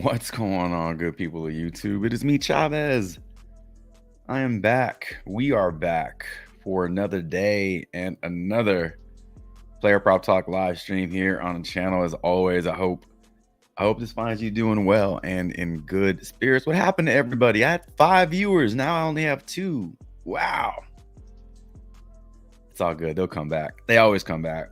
What's going on, good people of YouTube? It is me, Chavez. I am back. We are back for another day and another Player Prop Talk live stream here on the channel. As always, I hope this finds you doing well and in good spirits. What happened to everybody? I had 5 viewers. Now I only have 2. Wow. It's all good. They'll come back. They always come back.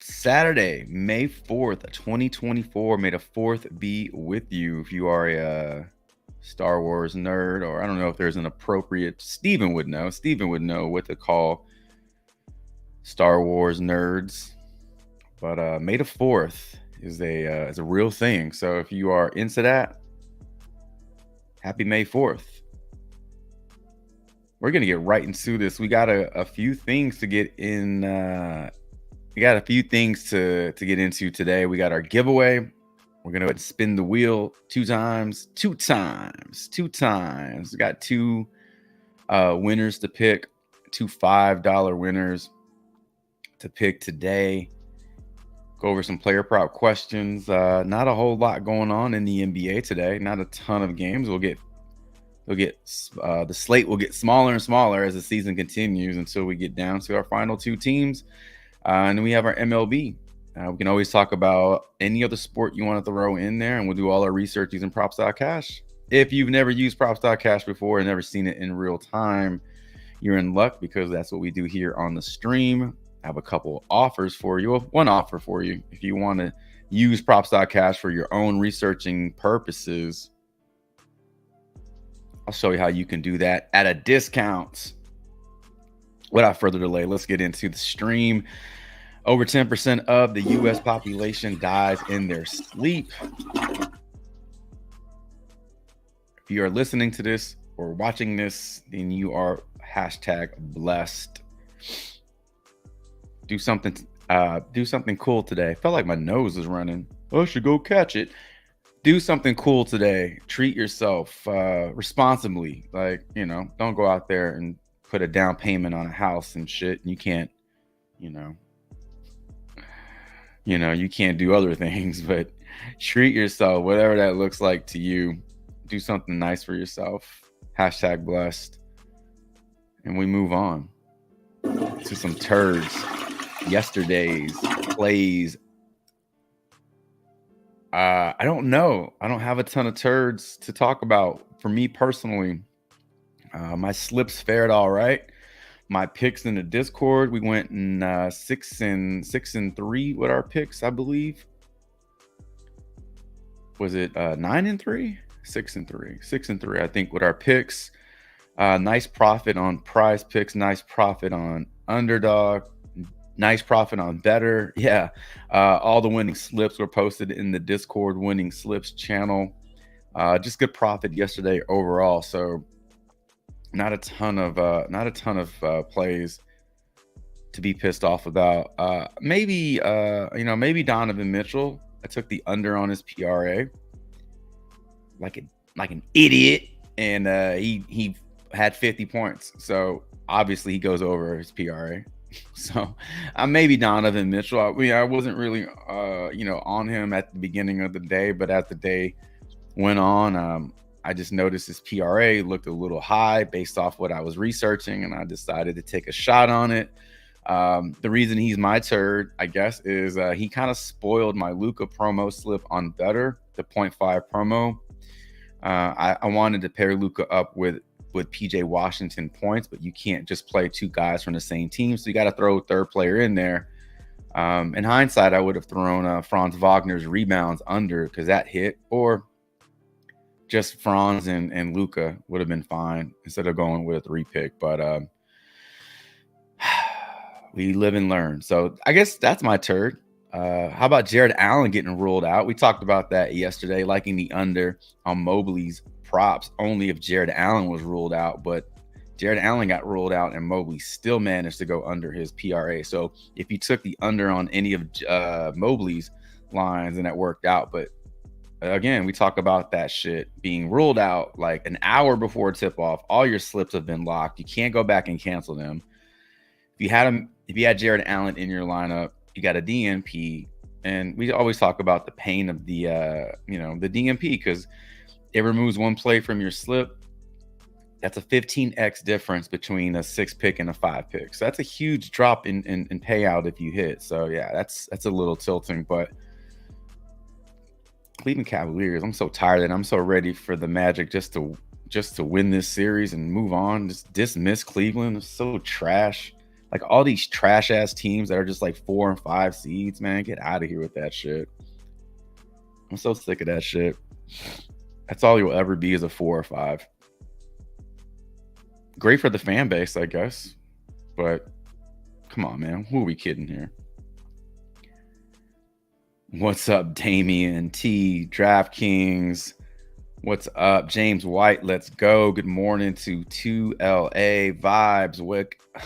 Saturday, May 4th, 2024. May the 4th be with you. If you are a Star Wars nerd, or I don't know if there's an appropriate, Steven would know what to call Star Wars nerds. But May the 4th is a real thing. So if you are into that, happy May 4th. We're gonna get right into this. We got a few things to get in. We got a few things to get into today. We got our giveaway. We're going to spin the wheel 2 times. We got 2 winners to pick, 2 $5 winners to pick today. Go over some player prop questions. Not a whole lot going on in the NBA today. Not a ton of games. The slate will get smaller and smaller as the season continues until we get down to our final 2 teams. And then we have our MLB. We can always talk about any other sport you want to throw in there, and we'll do all our research using props.cash. If you've never used props.cash before and never seen it in real time, you're in luck, because that's what we do here on the stream. I have a couple offers for you. One offer for you. If you want to use props.cash for your own researching purposes, I'll show you how you can do that at a discount. Without further delay, let's get into the stream. Over 10% of the U.S. population dies in their sleep. If you are listening to this or watching this, then you are #blessed. Do something cool today. I felt like my nose is running. I should go catch it. Do something cool today. Treat yourself responsibly. Like, don't go out there and put a down payment on a house and shit, and you can't, you can't do other things. But treat yourself, whatever that looks like to you. Do something nice for yourself. #blessed. And we move on to some turds. Yesterday's plays. I don't know. I don't have a ton of turds to talk about. For me personally, my slips fared all right. My picks in the Discord, we went in 6 and 3 with our picks, I believe. Was it 9 and 3? 6 and 3. 6 and 3, I think, with our picks. Nice profit on PrizePicks. Nice profit on Underdog. Nice profit on Better. Yeah. All the winning slips were posted in the Discord winning slips channel. Just good profit yesterday overall. So not a ton of plays to be pissed off about. Maybe Donovan Mitchell. I took the under on his PRA like an idiot, and he had 50 points. So obviously he goes over his PRA. So maybe Donovan Mitchell. I wasn't really on him at the beginning of the day, but as the day went on, I just noticed his PRA looked a little high based off what I was researching, and I decided to take a shot on it. The reason he's my turd, I guess, is he kind of spoiled my Luka promo slip on Better, the 0.5 promo. I wanted to pair Luka up with PJ Washington points, but you can't just play 2 guys from the same team, so you got to throw a third player in there. In hindsight, I would have thrown Franz Wagner's rebounds under, because that hit, or just Franz and Luka would have been fine instead of going with a 3 pick. But we live and learn. So I guess that's my turd. How about Jared Allen getting ruled out? We talked about that yesterday, liking the under on Mobley's props only if Jared Allen was ruled out. But Jared Allen got ruled out, and Mobley still managed to go under his PRA. So if you took the under on any of Mobley's lines, then that worked out. But again, we talk about that shit being ruled out like an hour before tip-off. All your slips have been locked. You can't go back and cancel them. If you had Jared Allen in your lineup, you got a DNP. And we always talk about the pain of the the DMP, because it removes one play from your slip. That's a 15x difference between a 6 pick and a 5 pick. So that's a huge drop in payout if you hit. So yeah, that's a little tilting. But Cleveland Cavaliers, I'm so tired and I'm so ready for the Magic just to win this series and move on. Just dismiss Cleveland. It's so trash. Like all these trash ass teams that are just like 4 and 5 seeds, man. Get out of here with that shit. I'm so sick of that shit. That's all you'll ever be, is a 4 or 5. Great for the fan base, I guess. But come on, man. Who are we kidding here? What's up, Damian T, DraftKings? What's up, James White? Let's go. Good morning to 2LA Vibes.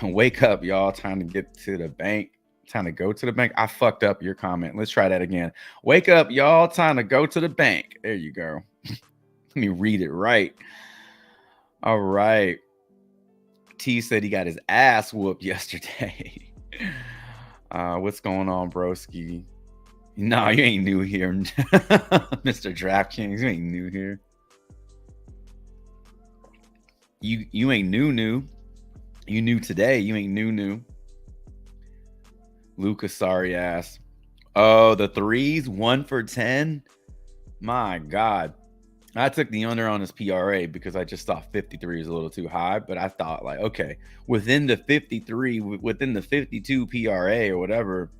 Wake up, y'all. Time to get to the bank. Time to go to the bank. I fucked up your comment. Let's try that again. Wake up, y'all. Time to go to the bank. There you go. Let me read it right. All right. T said he got his ass whooped yesterday. What's going on, broski? No, you ain't new here. Mr. DraftKings, you ain't new here. You ain't new. You new today. You ain't new. Lucas, sorry ass. Oh, the threes, 1 for 10. My God. I took the under on his PRA because I just thought 53 is a little too high. But I thought, like, okay, within the 53, within the 52 PRA or whatever,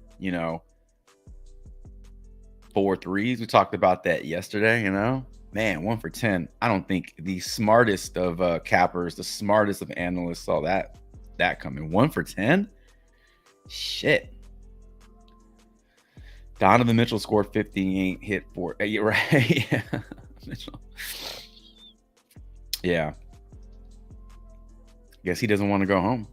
4 threes. We talked about that yesterday, Man, 1 for 10. I don't think the smartest of cappers, the smartest of analysts saw that coming. 1 for 10? Shit. Donovan Mitchell scored 58, hit 4. You're right. Yeah. Mitchell. Yeah. Guess he doesn't want to go home.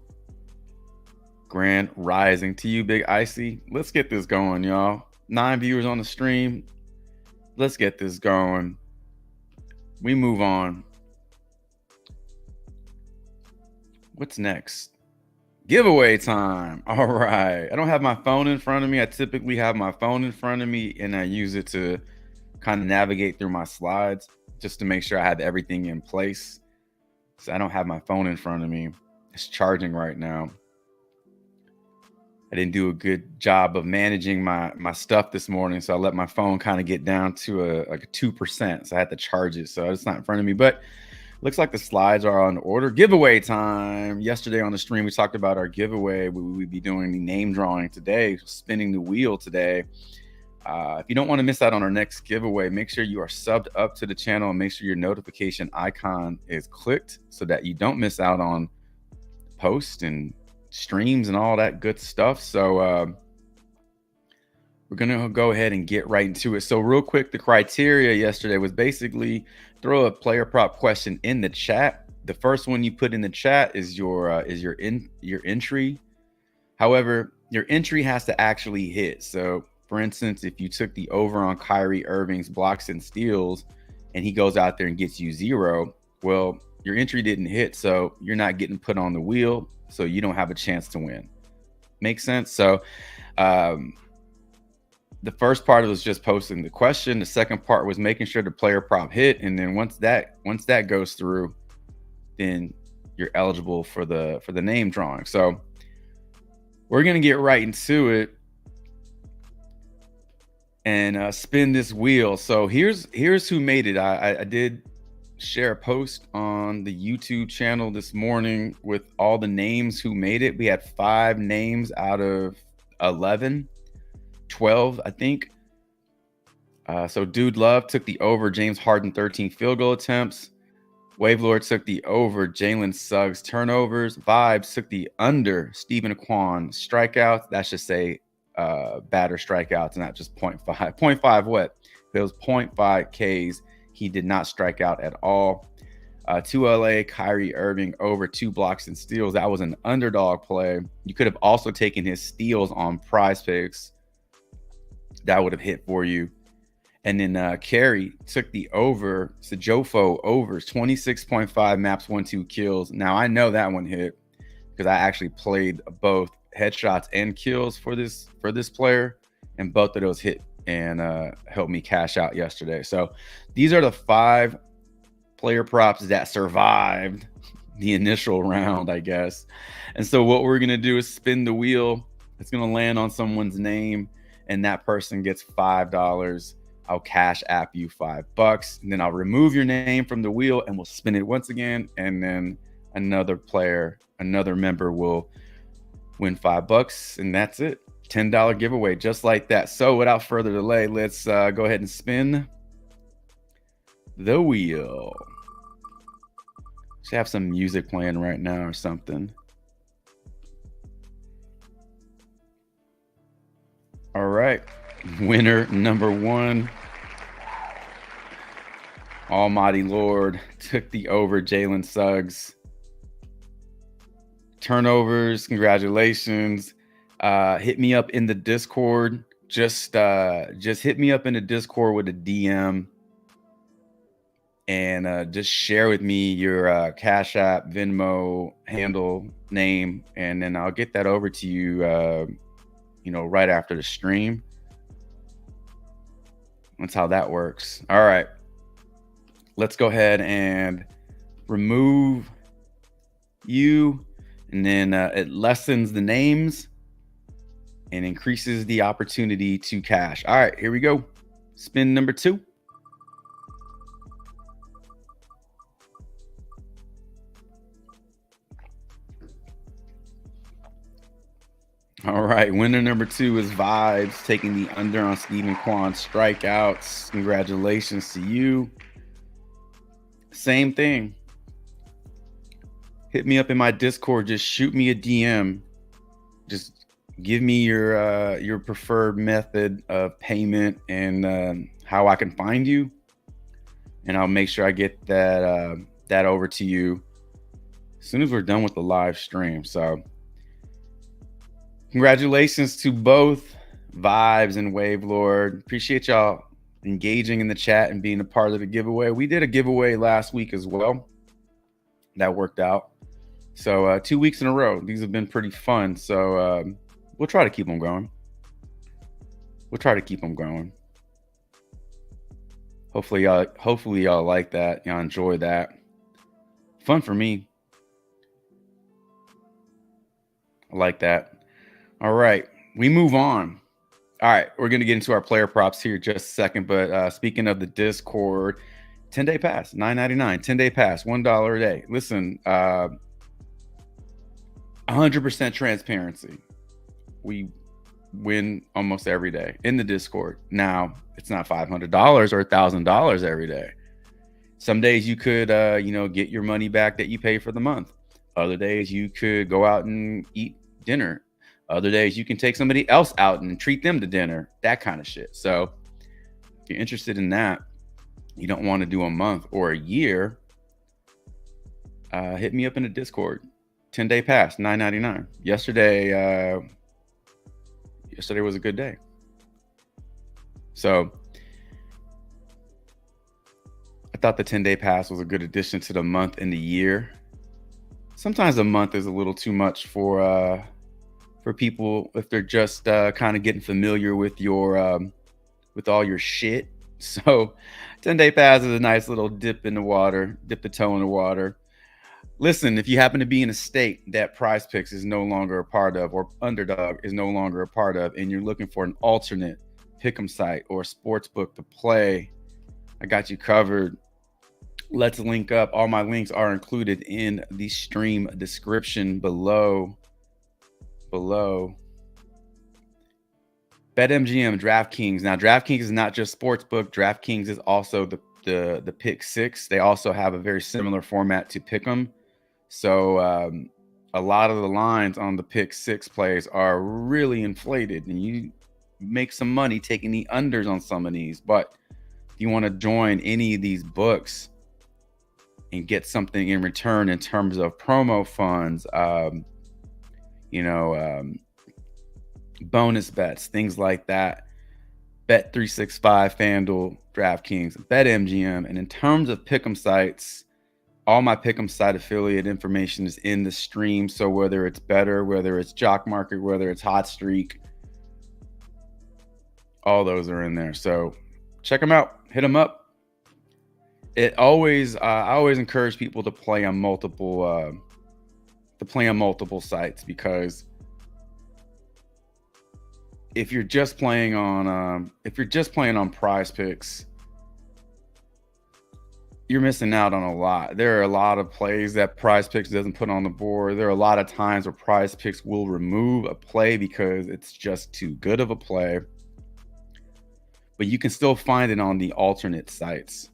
Grand rising to you, Big Icy. Let's get this going, y'all. 9 viewers on the stream. Let's get this going. We move on. What's next? Giveaway time. All right. I don't have my phone in front of me. I typically have my phone in front of me and I use it to kind of navigate through my slides just to make sure I have everything in place. So I don't have my phone in front of me. It's charging right now. I didn't do a good job of managing my stuff this morning, so I let my phone kind of get down to a 2%. So I had to charge it. So it's not in front of me, but looks like the slides are on order. Giveaway time. Yesterday on the stream, we talked about our giveaway. We would be doing the name drawing today, spinning the wheel today. If you don't want to miss out on our next giveaway, make sure you are subbed up to the channel and make sure your notification icon is clicked so that you don't miss out on posts and streams and all that good stuff. So we're gonna go ahead and get right into it. So real quick, the criteria yesterday was basically throw a player prop question in the chat. The first one you put in the chat is your entry. However, your entry has to actually hit. So for instance, if you took the over on Kyrie Irving's blocks and steals and he goes out there and gets you 0, well, your entry didn't hit, so you're not getting put on the wheel, so you don't have a chance to win. Make sense? So the first part was just posting the question. The second part was making sure the player prop hit, and then once that goes through, then you're eligible for the name drawing. So we're gonna get right into it and spin this wheel. So here's who made it. I did share a post on the YouTube channel this morning with all the names who made it. We had 5 names out of 12, I think. So Dude Love took the over James Harden 13 field goal attempts. Wavelord took the over Jalen Suggs turnovers. Vibes took the under Stephen Kwan strikeouts. That should say batter strikeouts, not just 0.5. 0.5 what? It was 0.5 Ks. He did not strike out at all. 2LA, Kyrie Irving over 2 blocks and steals. That was an underdog play. You could have also taken his steals on PrizePicks. That would have hit for you. And then Carey took the over. Sejofo overs 26.5 maps, 1-2 kills. Now I know that one hit because I actually played both headshots and kills for this player. and both of those hit and helped me cash out yesterday. So these are the 5 player props that survived the initial round, I guess. And so what we're gonna do is spin the wheel. It's gonna land on someone's name, and that person gets $5. I'll cash app you $5, and then I'll remove your name from the wheel, and we'll spin it once again, and then another member will win $5, and that's it. $10 giveaway, just like that. So without further delay, let's go ahead and spin the wheel. Should have some music playing right now or something. All right, winner number 1. Almighty Lord took the over. Jalen Suggs. Turnovers, congratulations. Hit me up in the Discord. Just hit me up in the Discord with a DM, and just share with me your Cash App, Venmo handle, name, and then I'll get that over to you, right after the stream. That's how that works. All right, let's go ahead and remove you, and then it lessens the names and increases the opportunity to cash. All right, here we go. Spin number 2. All right, winner number 2 is Vibes, taking the under on Stephen Kwan's strikeouts. Congratulations to you. Same thing. Hit me up in my Discord. Just shoot me a DM. Just give me your preferred method of payment and how I can find you, and I'll make sure I get that over to you as soon as we're done with the live stream. So congratulations to both Vibes and Wave Lord. Appreciate y'all engaging in the chat and being a part of the giveaway. We did a giveaway last week as well. That worked out. So 2 weeks in a row. These have been pretty fun. So we'll try to keep them going. Hopefully y'all like that. Y'all enjoy that. Fun for me. I like that. All right, we move on. All right, we're going to get into our player props here just a second. But speaking of the Discord, 10-day pass, $9.99. 10-day pass, $1 a day. Listen, 100% transparency. We win almost every day in the Discord. Now, it's not $500 or $1,000 every day. Some days you could, get your money back that you pay for the month. Other days you could go out and eat dinner. Other days you can take somebody else out and treat them to dinner, that kind of shit. So if you're interested in that, you don't want to do a month or a year, hit me up in the Discord. 10-day pass, $9.99. Yesterday was a good day. So I thought the 10-day pass was a good addition to the month and the year. Sometimes a month is a little too much for people if they're just kind of getting familiar with your with all your shit. So 10-day pass is a nice little dip the toe in the water. Listen, if you happen to be in a state that PrizePicks is no longer a part of, or Underdog is no longer a part of, and you're looking for an alternate pick'em site or sports book to play, I got you covered. Let's link up. All my links are included in the stream description below. BetMGM, DraftKings. Now, DraftKings is not just sportsbook. DraftKings is also the Pick6. They also have a very similar format to Pick'em. So a lot of the lines on the Pick6 plays are really inflated, and you make some money taking the unders on some of these. But if you want to join any of these books and get something in return in terms of promo funds, bonus bets, things like that, Bet365, FanDuel, DraftKings, BetMGM. And in terms of pick'em sites, all my pick'em site affiliate information is in the stream. So whether it's Better, whether it's Jock Market, whether it's HOTSTREAK, All those are in there. So check them out. Hit them up. I always encourage people to play on multiple sites, because if you're just playing on PrizePicks, you're missing out on a lot. There are a lot of plays that PrizePicks doesn't put on the board. There are a lot of times where PrizePicks will remove a play because it's just too good of a play, but you can still find it on the alternate sites.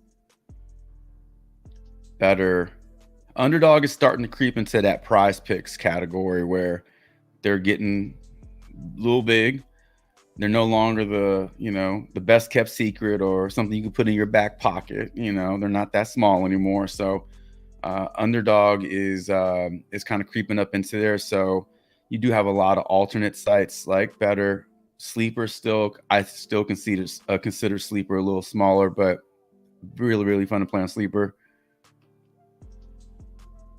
Better. Underdog is starting to creep into that PrizePicks category where they're getting a little big. They're no longer the best kept secret or something you can put in your back pocket. They're not that small anymore. So Underdog is kind of creeping up into there. So you do have a lot of alternate sites like Better. Sleeper I still consider Sleeper a little smaller, but really, really fun to play on Sleeper.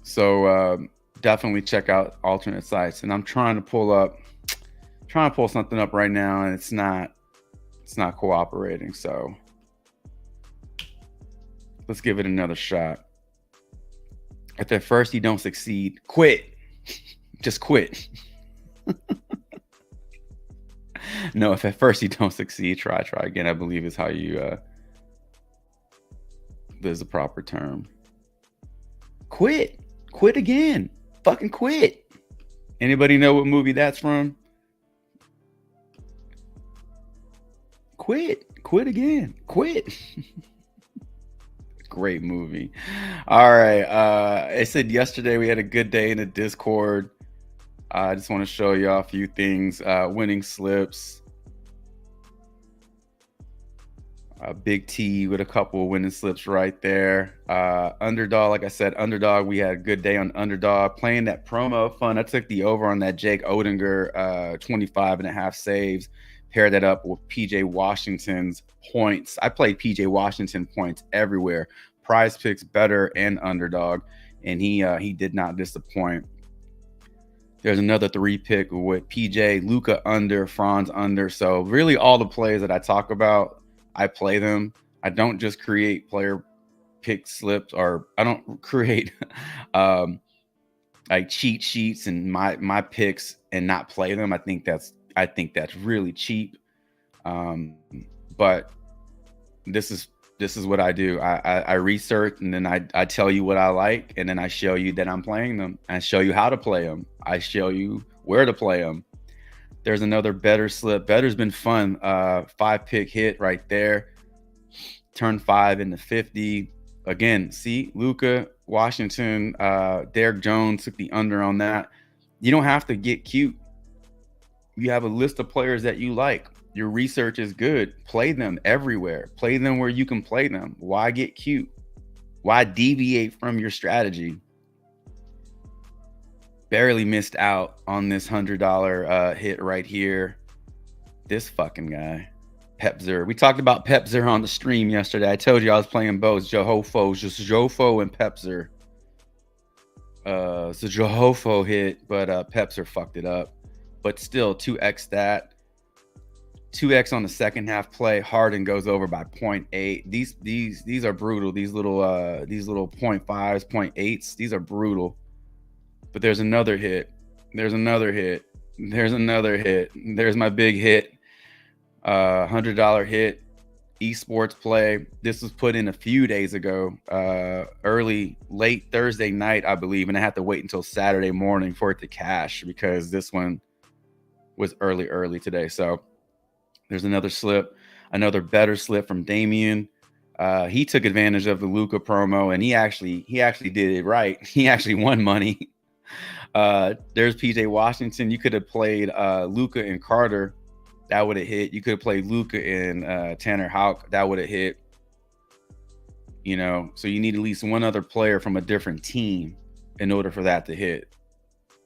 So definitely check out alternate sites. And I'm trying to pull something up right now, and it's not cooperating. So let's give it another shot. If at first you don't succeed, quit. Just quit. No, if at first you don't succeed, try again, I believe is how you there's a proper term. Quit again. Fucking quit. Anybody know what movie that's from? Quit again. Quit. Great movie. All right. I said yesterday we had a good day in the Discord. I just want to show y'all a few things. Winning slips. Big T with a couple of winning slips right there. Underdog, like I said, Underdog, we had a good day on Underdog. Playing that promo fun. I took the over on that Jake Odinger 25.5 saves. Paired that up with PJ Washington's points. I played PJ Washington points everywhere. PrizePicks, Better, and Underdog. And he did not disappoint. There's another 3-pick with PJ, Luka under, Franz under. So really all the plays that I talk about, I play them. I don't just create player pick slips, or I don't create like cheat sheets and my picks and not play them. I think that's really cheap. But this is what I do. I research, and then I tell you what I like, and then I show you that I'm playing them. I show you how to play them. I show you where to play them. There's another Better slip. Better's been fun. 5-pick hit right there. Turn 5 into 50. Again, see, Luka, Washington, Derek Jones took the under on that. You don't have to get cute. You have a list of players that you like. Your research is good. Play them everywhere. Play them where you can play them. Why get cute? Why deviate from your strategy? Barely missed out on this $100 hit right here. This fucking guy, Pepzer. We talked about Pepzer on the stream yesterday. I told you I was playing both Johofo, just Jofo and Pepzer. It's a Johofo hit, but Pepzer fucked it up. But still, 2x that. 2x on the second half play. Harden goes over by 0.8. These are brutal. These little 0.5s, 0.8s. These are brutal. But there's another hit. There's another hit. There's another hit. There's my big hit. $100 hit. Esports play. This was put in a few days ago. Late Thursday night, I believe. And I had to wait until Saturday morning for it to cash, because this one was early today. So there's another slip. Another Better slip from Damian. He took advantage of the Luka promo, and he actually did it right. He actually won money. There's PJ Washington. You could have played Luka and Carter. That would have hit. You could have played Luka and Tanner Houck. That would have hit. So you need at least one other player from a different team in order for that to hit.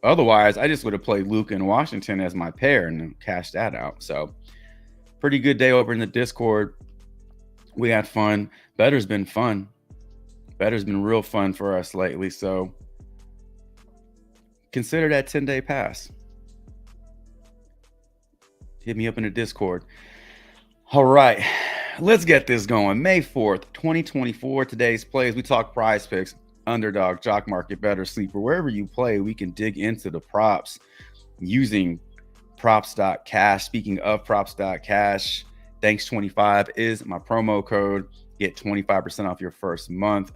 Otherwise, I just would have played Luka and Washington as my pair and then cashed that out. So pretty good day over in the Discord. We had fun. Better's been fun. Better's been real fun for us lately. So consider that 10-day pass. Hit me up in the Discord. All right, let's get this going. May 4th, 2024. Today's plays. We talk prize picks, underdog, jock market, better sleeper. Wherever you play, we can dig into the props using props.cash. Speaking of props.cash, thanks 25 is my promo code. Get 25% off your first month.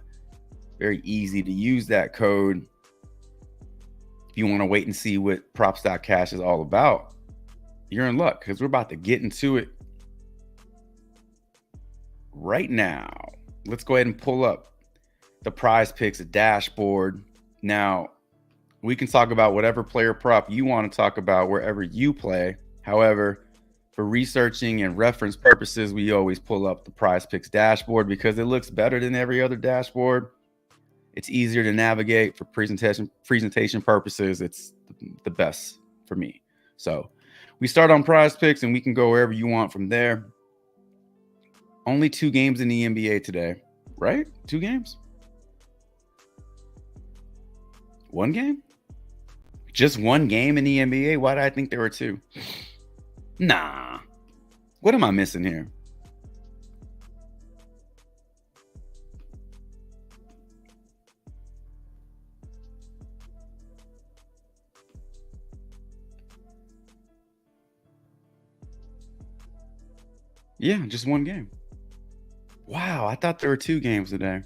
Very easy to use that code. If you want to wait and see what props.cash is all about, you're in luck because we're about to get into it right now. Let's go ahead and pull up the PrizePicks dashboard. Now, we can talk about whatever player prop you want to talk about wherever you play. However, for researching and reference purposes, we always pull up the PrizePicks dashboard because it looks better than every other dashboard. It's easier to navigate for presentation purposes. It's the best for me. So we start on PrizePicks and we can go wherever you want from there. Only 2 games in the NBA today, right? 2 games? 1 game? Just 1 game in the NBA? Why did I think there were 2? Nah. What am I missing here? Yeah, just 1 game. Wow, I thought there were 2 games today.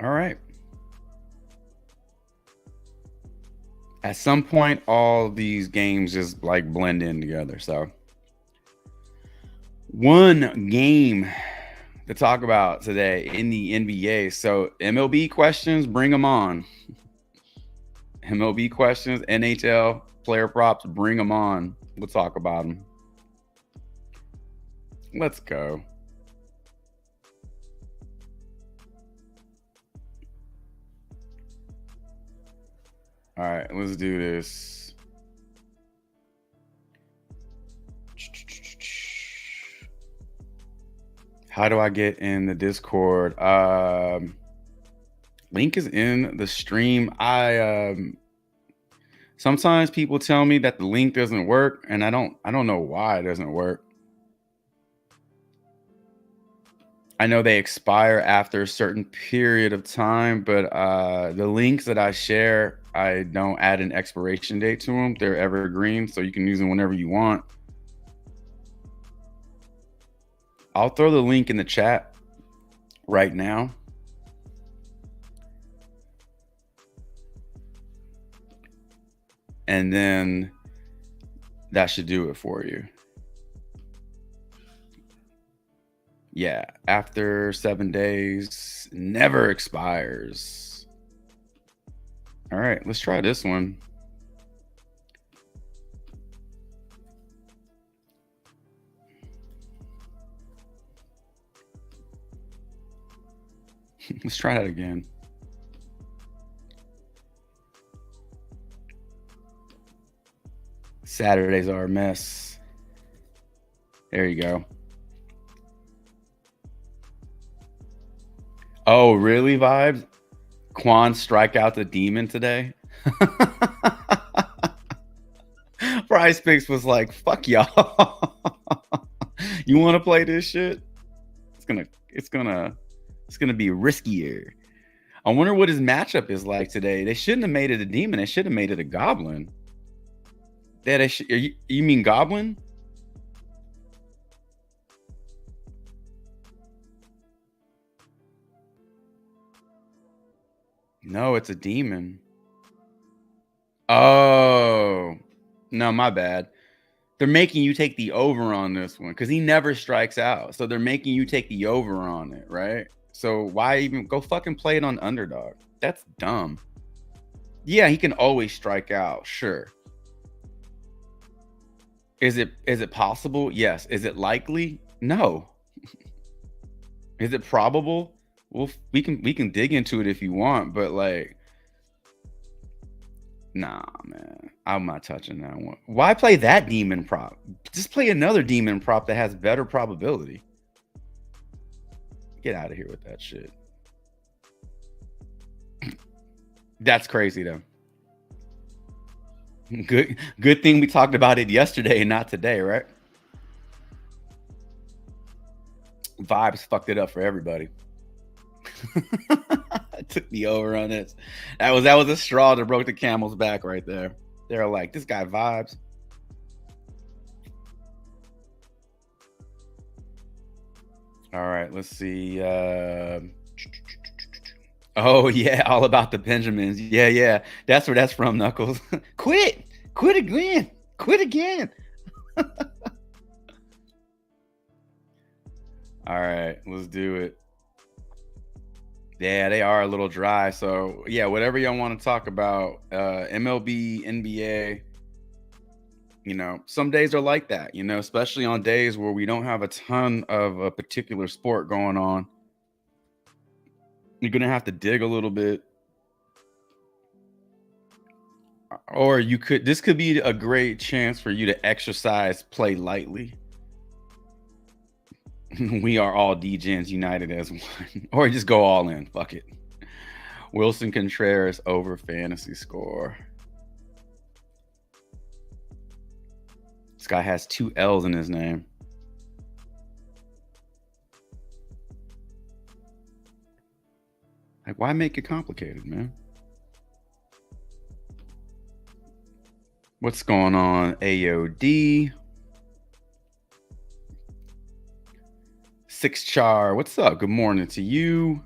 All right. At some point, all these games just like blend in together. So 1 game to talk about today in the NBA. So MLB questions, bring them on. MLB questions, NHL player props, bring them on. We'll talk about them. Let's go. All right, let's do this. How do I get in the Discord? Link is in the stream. Sometimes people tell me that the link doesn't work, and I don't know why it doesn't work. I know they expire after a certain period of time, but the links that I share, I don't add an expiration date to them. They're evergreen, so you can use them whenever you want. I'll throw the link in the chat right now. And then that should do it for you. Yeah, after 7 days, never expires. All right, let's try this one. Let's try that again. Saturdays are a mess. There you go. Oh, really, Vibes? Quan strike out the demon today? PrizePicks was like, fuck y'all. You want to play this shit? It's gonna be riskier. I wonder what his matchup is like today. They shouldn't have made it a demon. They should have made it a goblin. You mean goblin? No, it's a demon. Oh, no, my bad. They're making you take the over on this one because he never strikes out. So they're making you take the over on it, right? So why even go fucking play it on underdog? That's dumb. Yeah, he can always strike out. Sure. Is it possible? Yes. Is it likely? No. Is it probable? Well, we can dig into it if you want, but like, nah, man, I'm not touching that one. Why play that demon prop? Just play another demon prop that has better probability. Get out of here with that shit. That's crazy though. Good thing we talked about it yesterday and not today, right? Vibes fucked it up for everybody. Took me over on this. That was a straw that broke the camel's back right there. They're like, this guy vibes. All right, let's see. Oh yeah, all about the Benjamins. Yeah. That's where that's from, Knuckles. Quit again. Quit again. All right, let's do it. Yeah, they are a little dry. So yeah, whatever y'all want to talk about, MLB, NBA. You know, some days are like that. You know, especially on days where we don't have a ton of a particular sport going on. You're gonna have to dig a little bit, or you could. This could be a great chance for you to exercise, play lightly. We are all D-Gens united as one, or just go all in. Fuck it. Wilson Contreras over fantasy score. This guy has 2 L's in his name. Like, why make it complicated, man? What's going on, AOD? 6 Char, what's up? Good morning to you.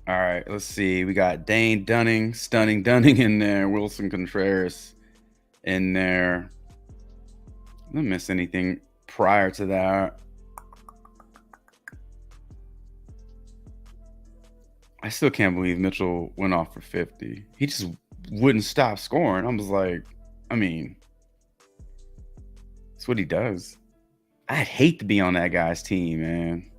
All right, let's see. We got Dane Dunning, Stunning Dunning in there. Wilson Contreras in there. I didn't miss anything prior to that. I still can't believe Mitchell went off for 50. He just wouldn't stop scoring. I was like, I mean, that's what he does. I'd hate to be on that guy's team, man.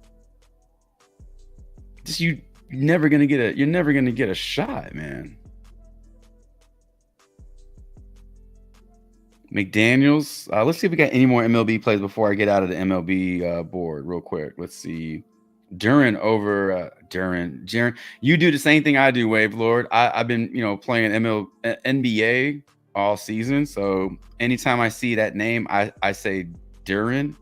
Just you're never gonna get a shot, man. McDaniels. Let's see if we got any more MLB plays before I get out of the MLB board real quick. Let's see. Duran over Duran. You do the same thing I do, Wave Lord. I've been, playing NBA all season. So anytime I see that name, I say Duran.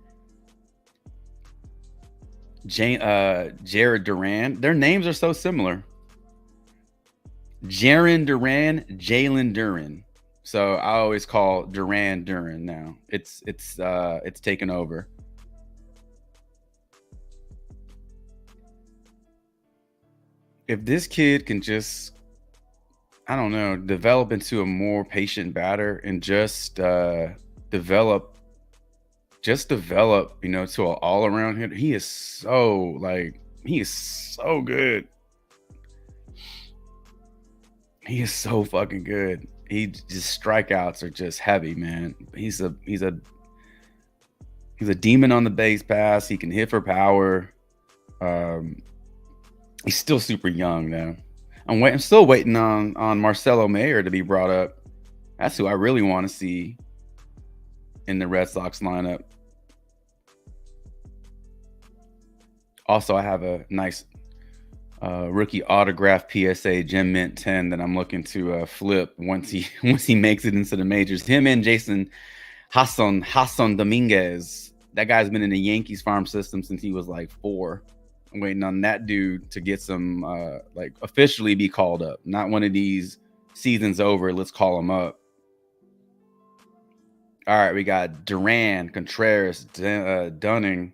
Jared Duran. Their names are so similar. Jaron Duran, Jalen Duran. So I always call Duran now. It's taken over. If this kid can just, I don't know, develop into a more patient batter and just develop, to an all-around hitter. He is so good. He is so fucking good. He just strikeouts are just heavy, man. He's a demon on the base pass. He can hit for power. He's still super young though. I'm still waiting on Marcelo Mayer to be brought up. That's who I really want to see in the Red Sox lineup. Also, I have a nice rookie autograph PSA Gem Mint 10 that I'm looking to flip once he makes it into the majors. Him and Jason Hassan Dominguez. That guy's been in the Yankees farm system since he was like 4. I'm waiting on that dude to get some officially be called up. Not one of these seasons over. Let's call him up. All right, we got Duran, Contreras, Dunning.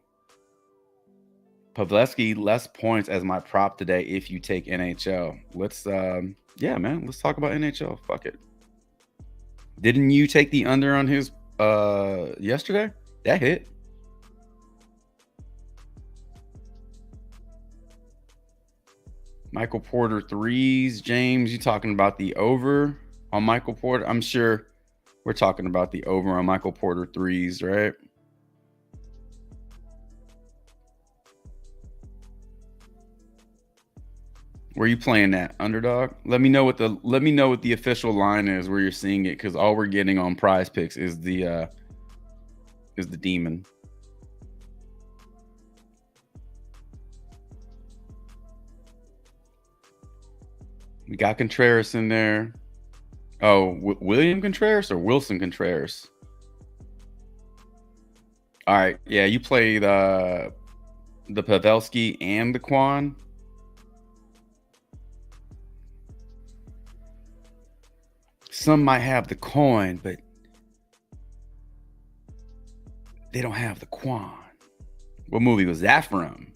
Pavlesky, less points as my prop today if you take NHL. Let's let's talk about NHL. Fuck it. Didn't you take the under on his yesterday? That hit. Michael Porter 3s. James, you talking about the over on Michael Porter? I'm sure we're talking about the over on Michael Porter 3s, right? Where you playing that underdog? Let me know what the official line is where you're seeing it, because all we're getting on PrizePicks is the demon. We got Contreras in there. Oh, William Contreras or Wilson Contreras? All right. Yeah, you play the Pavelski and the Quan. Some might have the coin, but they don't have the Quan. What movie was that from?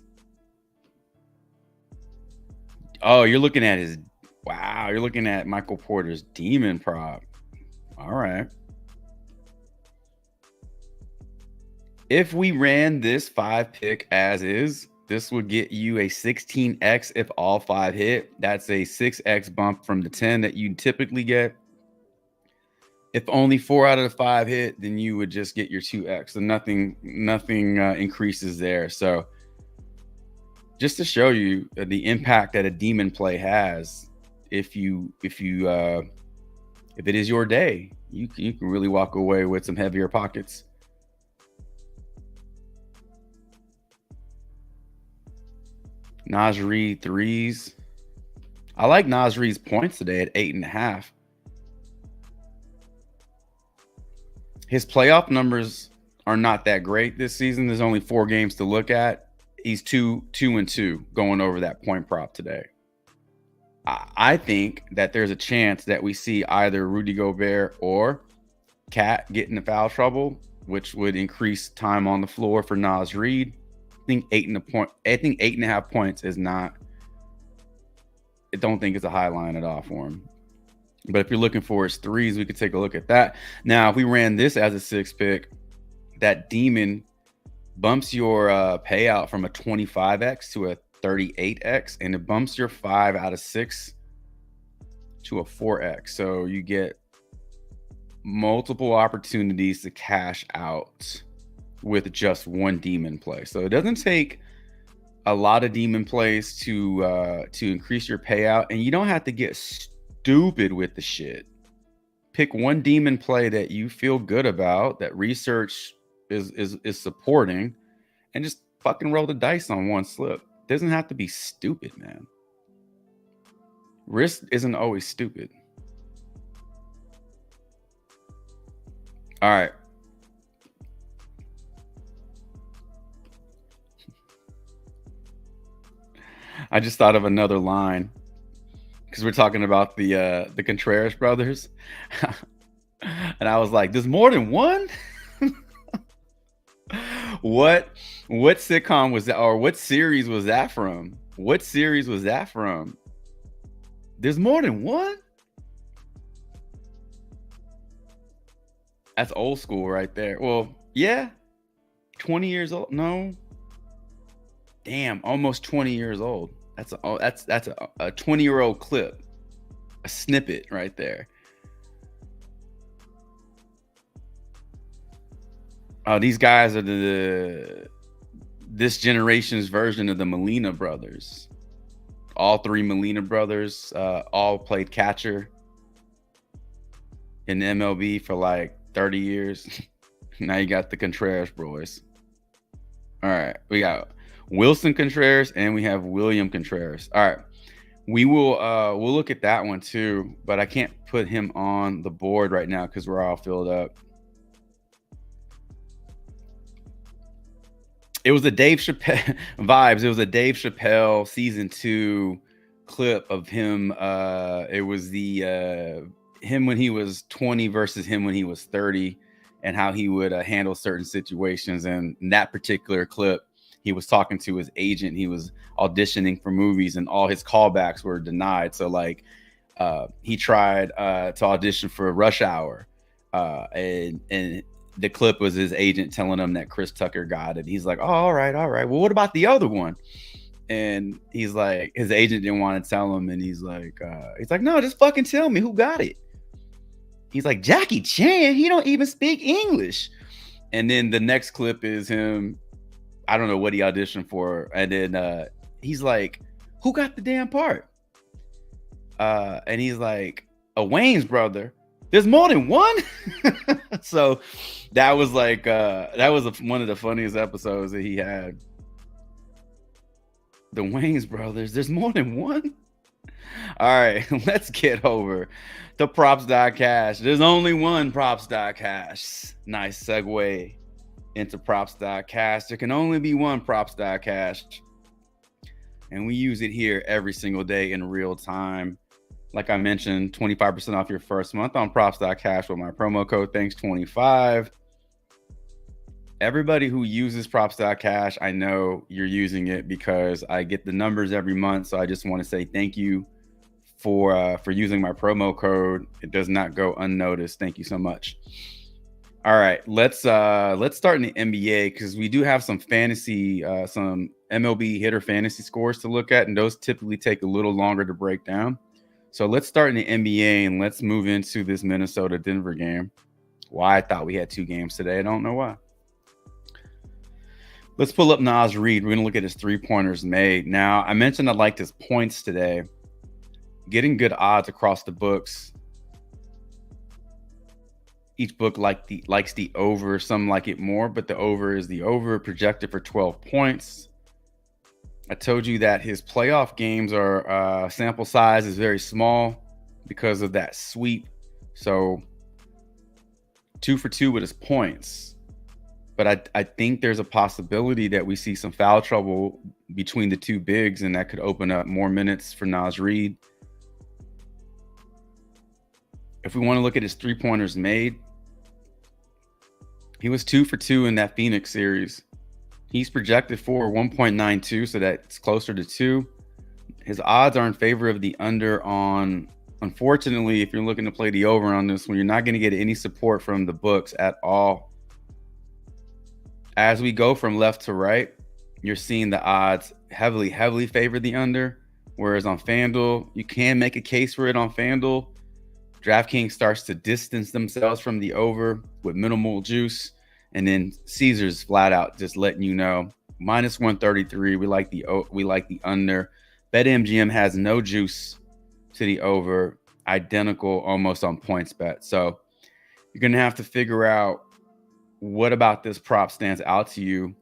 Oh, you're looking at his... Wow, you're looking at Michael Porter's Demon prop. All right. If we ran this 5-pick as is, this would get you a 16x if all 5 hit. That's a 6x bump from the 10 that you typically get. If only 4 out of the 5 hit, then you would just get your 2x. So nothing increases there. So just to show you the impact that a demon play has, if it is your day, you can really walk away with some heavier pockets. Najee 3s. I like Najee's points today at 8.5. His playoff numbers are not that great this season. There's only 4 games to look at. He's 2-2 going over that point prop today. I think that there's a chance that we see either Rudy Gobert or Cat get into foul trouble, which would increase time on the floor for Naz Reid. I think 8.5 points is not. I don't think it's a high line at all for him. But if you're looking for his 3s, we could take a look at that. Now, if we ran this as a 6-pick, that demon bumps your payout from a 25x to a 38x, and it bumps your 5 out of 6 to a 4x. So you get multiple opportunities to cash out with just one demon play. So it doesn't take a lot of demon plays to increase your payout, and you don't have to get stupid with the shit. Pick one demon play that you feel good about, that research is supporting, and just fucking roll the dice on one slip. It doesn't have to be stupid, man. Risk isn't always stupid. All right. I just thought of another line because we're talking about the Contreras brothers. And I was like, there's more than one? What sitcom was that, or what series was that from? What series was that from? There's more than one? That's old school right there. Well, yeah. 20 years old. No. Damn, almost 20 years old. That's a 20-year-old clip. A snippet right there. These guys are this generation's version of the Molina brothers. All 3 Molina brothers all played catcher in the MLB for like 30 years. Now you got the Contreras boys. All right, we got Wilson Contreras and we have William Contreras. All right, we'll look at that one too, but I can't put him on the board right now because we're all filled up. It was a Dave Chappelle vibes. It was a Dave Chappelle season 2 clip of him. It was the him when he was 20 versus him when he was 30, and how he would handle certain situations. And in that particular clip, he was talking to his agent. He was auditioning for movies, and all his callbacks were denied. So like he tried to audition for Rush Hour, and the clip was his agent telling him that Chris Tucker got it. He's like, oh, all right. Well, what about the other one? And he's like, his agent didn't want to tell him. And he's like, no, just fucking tell me who got it. He's like, Jackie Chan, he don't even speak English. And then the next clip is him. I don't know what he auditioned for. And then he's like, who got the damn part? And he's like, a Wayne's brother. There's more than one. So that was like one of the funniest episodes that he had. The Wayne's brothers. There's more than one. All right, let's get over to props.cash. There's only one props.cash. Nice segue into props.cash. There can only be one props.cash. And we use it here every single day in real time. Like I mentioned, 25% off your first month on props.cash with my promo code Thanks25. Everybody who uses props.cash, I know you're using it because I get the numbers every month. So I just want to say thank you for using my promo code. It does not go unnoticed. Thank you so much. All right, let's start in the NBA because we do have some fantasy, some MLB hitter fantasy scores to look at, and those typically take a little longer to break down. So let's start in the NBA and let's move into this Minnesota-Denver game. Why I thought we had two games today, I don't know why. Let's pull up Naz Reid. We're going to look at his three-pointers made. Now, I mentioned I liked his points today. Getting good odds across the books. Each book likes the over. Some like it more, but the over is the over, projected for 12 points. I told you that his playoff games are sample size is very small because of that sweep. So 2 for 2 with his points. But I think there's a possibility that we see some foul trouble between the two bigs, and that could open up more minutes for Naz Reid. If we want to look at his three-pointers made, he was 2 for 2 in that Phoenix series. He's projected for 1.92, so that's closer to 2. His odds are in favor of the under on, unfortunately, if you're looking to play the over on this one, you're not going to get any support from the books at all. As we go from left to right, you're seeing the odds heavily favor the under, whereas on FanDuel, you can make a case for it on FanDuel. DraftKings starts to distance themselves from the over with minimal juice, and then Caesars flat out just letting you know minus 133. We like the under. BetMGM has no juice to the over, identical almost on PointsBet. So you're gonna have to figure out what about this prop stands out to you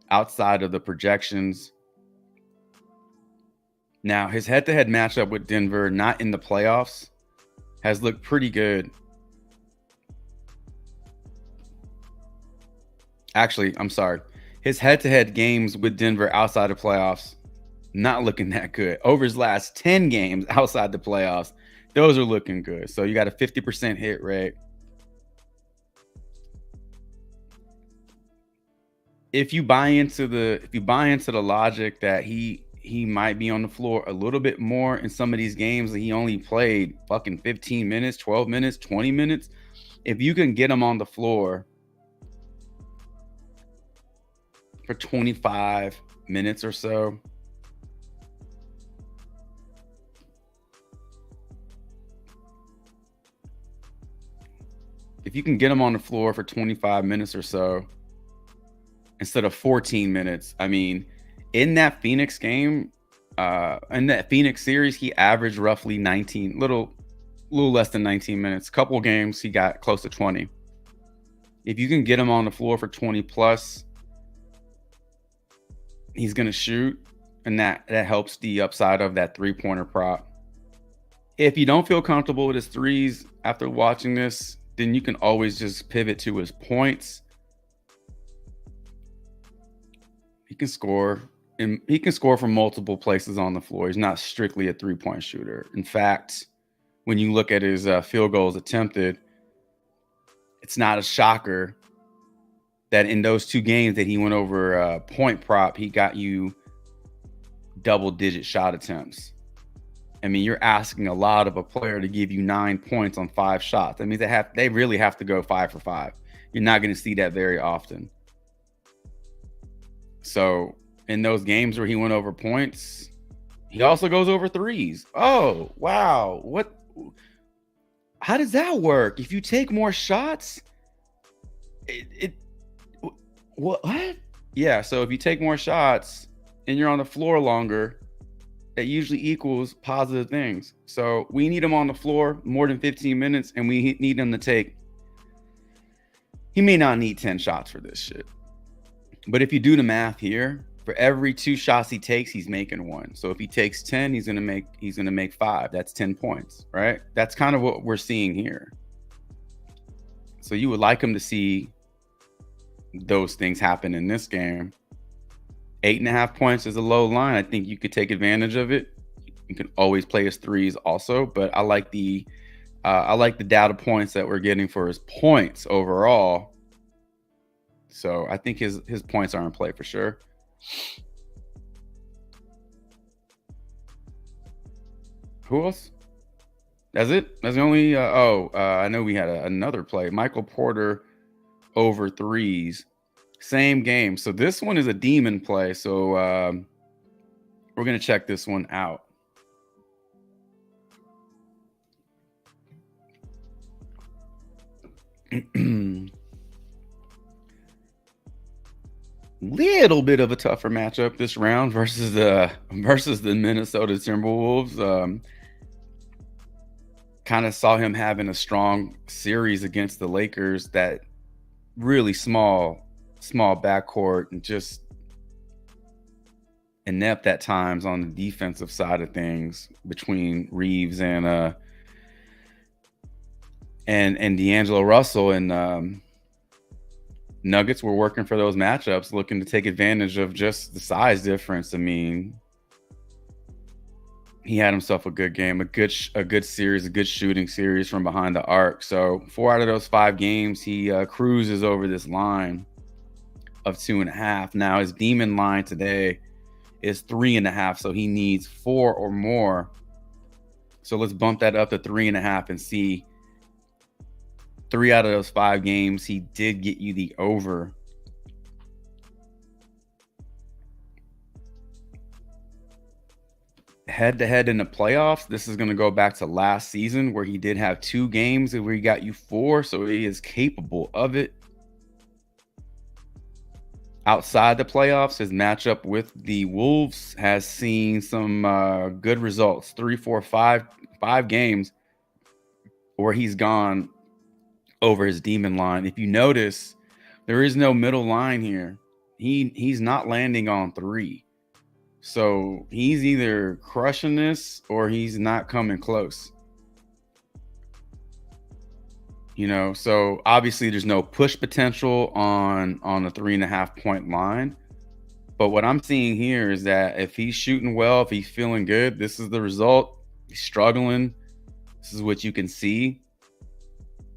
outside of the projections. Now, his head-to-head matchup with Denver, not in the playoffs, has looked pretty good. Actually, I'm sorry. His head-to-head games with Denver outside of playoffs, not looking that good. Over his last 10 games outside the playoffs, those are looking good. So you got a 50% hit rate. If you buy into the logic that he might be on the floor a little bit more in some of these games that he only played fucking 15 minutes, 12 minutes, 20 minutes, if you can get him on the floor for 25 minutes or so, if you can get him on the floor for 25 minutes or so instead of 14 minutes, I mean, in that Phoenix game, in that Phoenix series, he averaged roughly 19, little less than 19 minutes. Couple games, he got close to 20. If you can get him on the floor for 20 plus, he's going to shoot, and that helps the upside of that three-pointer prop. If you don't feel comfortable with his threes after watching this, then you can always just pivot to his points. He can score, and he can score from multiple places on the floor. He's not strictly a three-point shooter. In fact, when you look at his field goals attempted, it's not a shocker that in those two games that he went over point prop, he got you double-digit shot attempts. I mean, you're asking a lot of a player to give you 9 points on 5 shots. That means they really have to go 5 for 5. You're not going to see that very often. So in those games where he went over points, he also goes over threes. Oh, wow. How does that work? If you take more shots, what? Yeah, so if you take more shots and you're on the floor longer, that usually equals positive things. So we need him on the floor more than 15 minutes, and we need him to take, he may not need 10 shots for this shit. But if you do the math here, For every 2 shots he takes, he's making 1. So if he takes 10, he's gonna make 5. That's 10 points, right? That's kind of what we're seeing here. So you would like him to see those things happen in this game. 8.5 points is a low line. I think you could take advantage of it. You can always play his threes also, but I like the data points that we're getting for his points overall. So I think his points are in play for sure. Who else? That's it. That's the only. I know we had another play. Michael Porter over threes. Same game. So this one is a demon play. So we're gonna check this one out. Little bit of a tougher matchup this round versus the Minnesota Timberwolves. Kind of saw him having a strong series against the Lakers, that really small backcourt, and just inept at times on the defensive side of things between Reeves and D'Angelo Russell. And Nuggets were working for those matchups, looking to take advantage of just the size difference. I mean, he had himself a good game, a good series, a good shooting series from behind the arc. So 4 out of those 5 games, he cruises over this line of 2.5. Now his demon line today is 3.5, so he needs 4 or more. So let's bump that up to 3.5 and see. 3 out of those 5 games, he did get you the over. Head-to-head in the playoffs, this is going to go back to last season, where he did have 2 games where he got you 4, so he is capable of it. Outside the playoffs, his matchup with the Wolves has seen some good results. 3, 4, 5 games where he's gone over his demon line. If you notice, there is no middle line here. He's not landing on 3. So he's either crushing this or he's not coming close. You know, so obviously there's no push potential on the 3.5 point line. But what I'm seeing here is that if he's shooting well, if he's feeling good, this is the result. He's struggling. This is what you can see.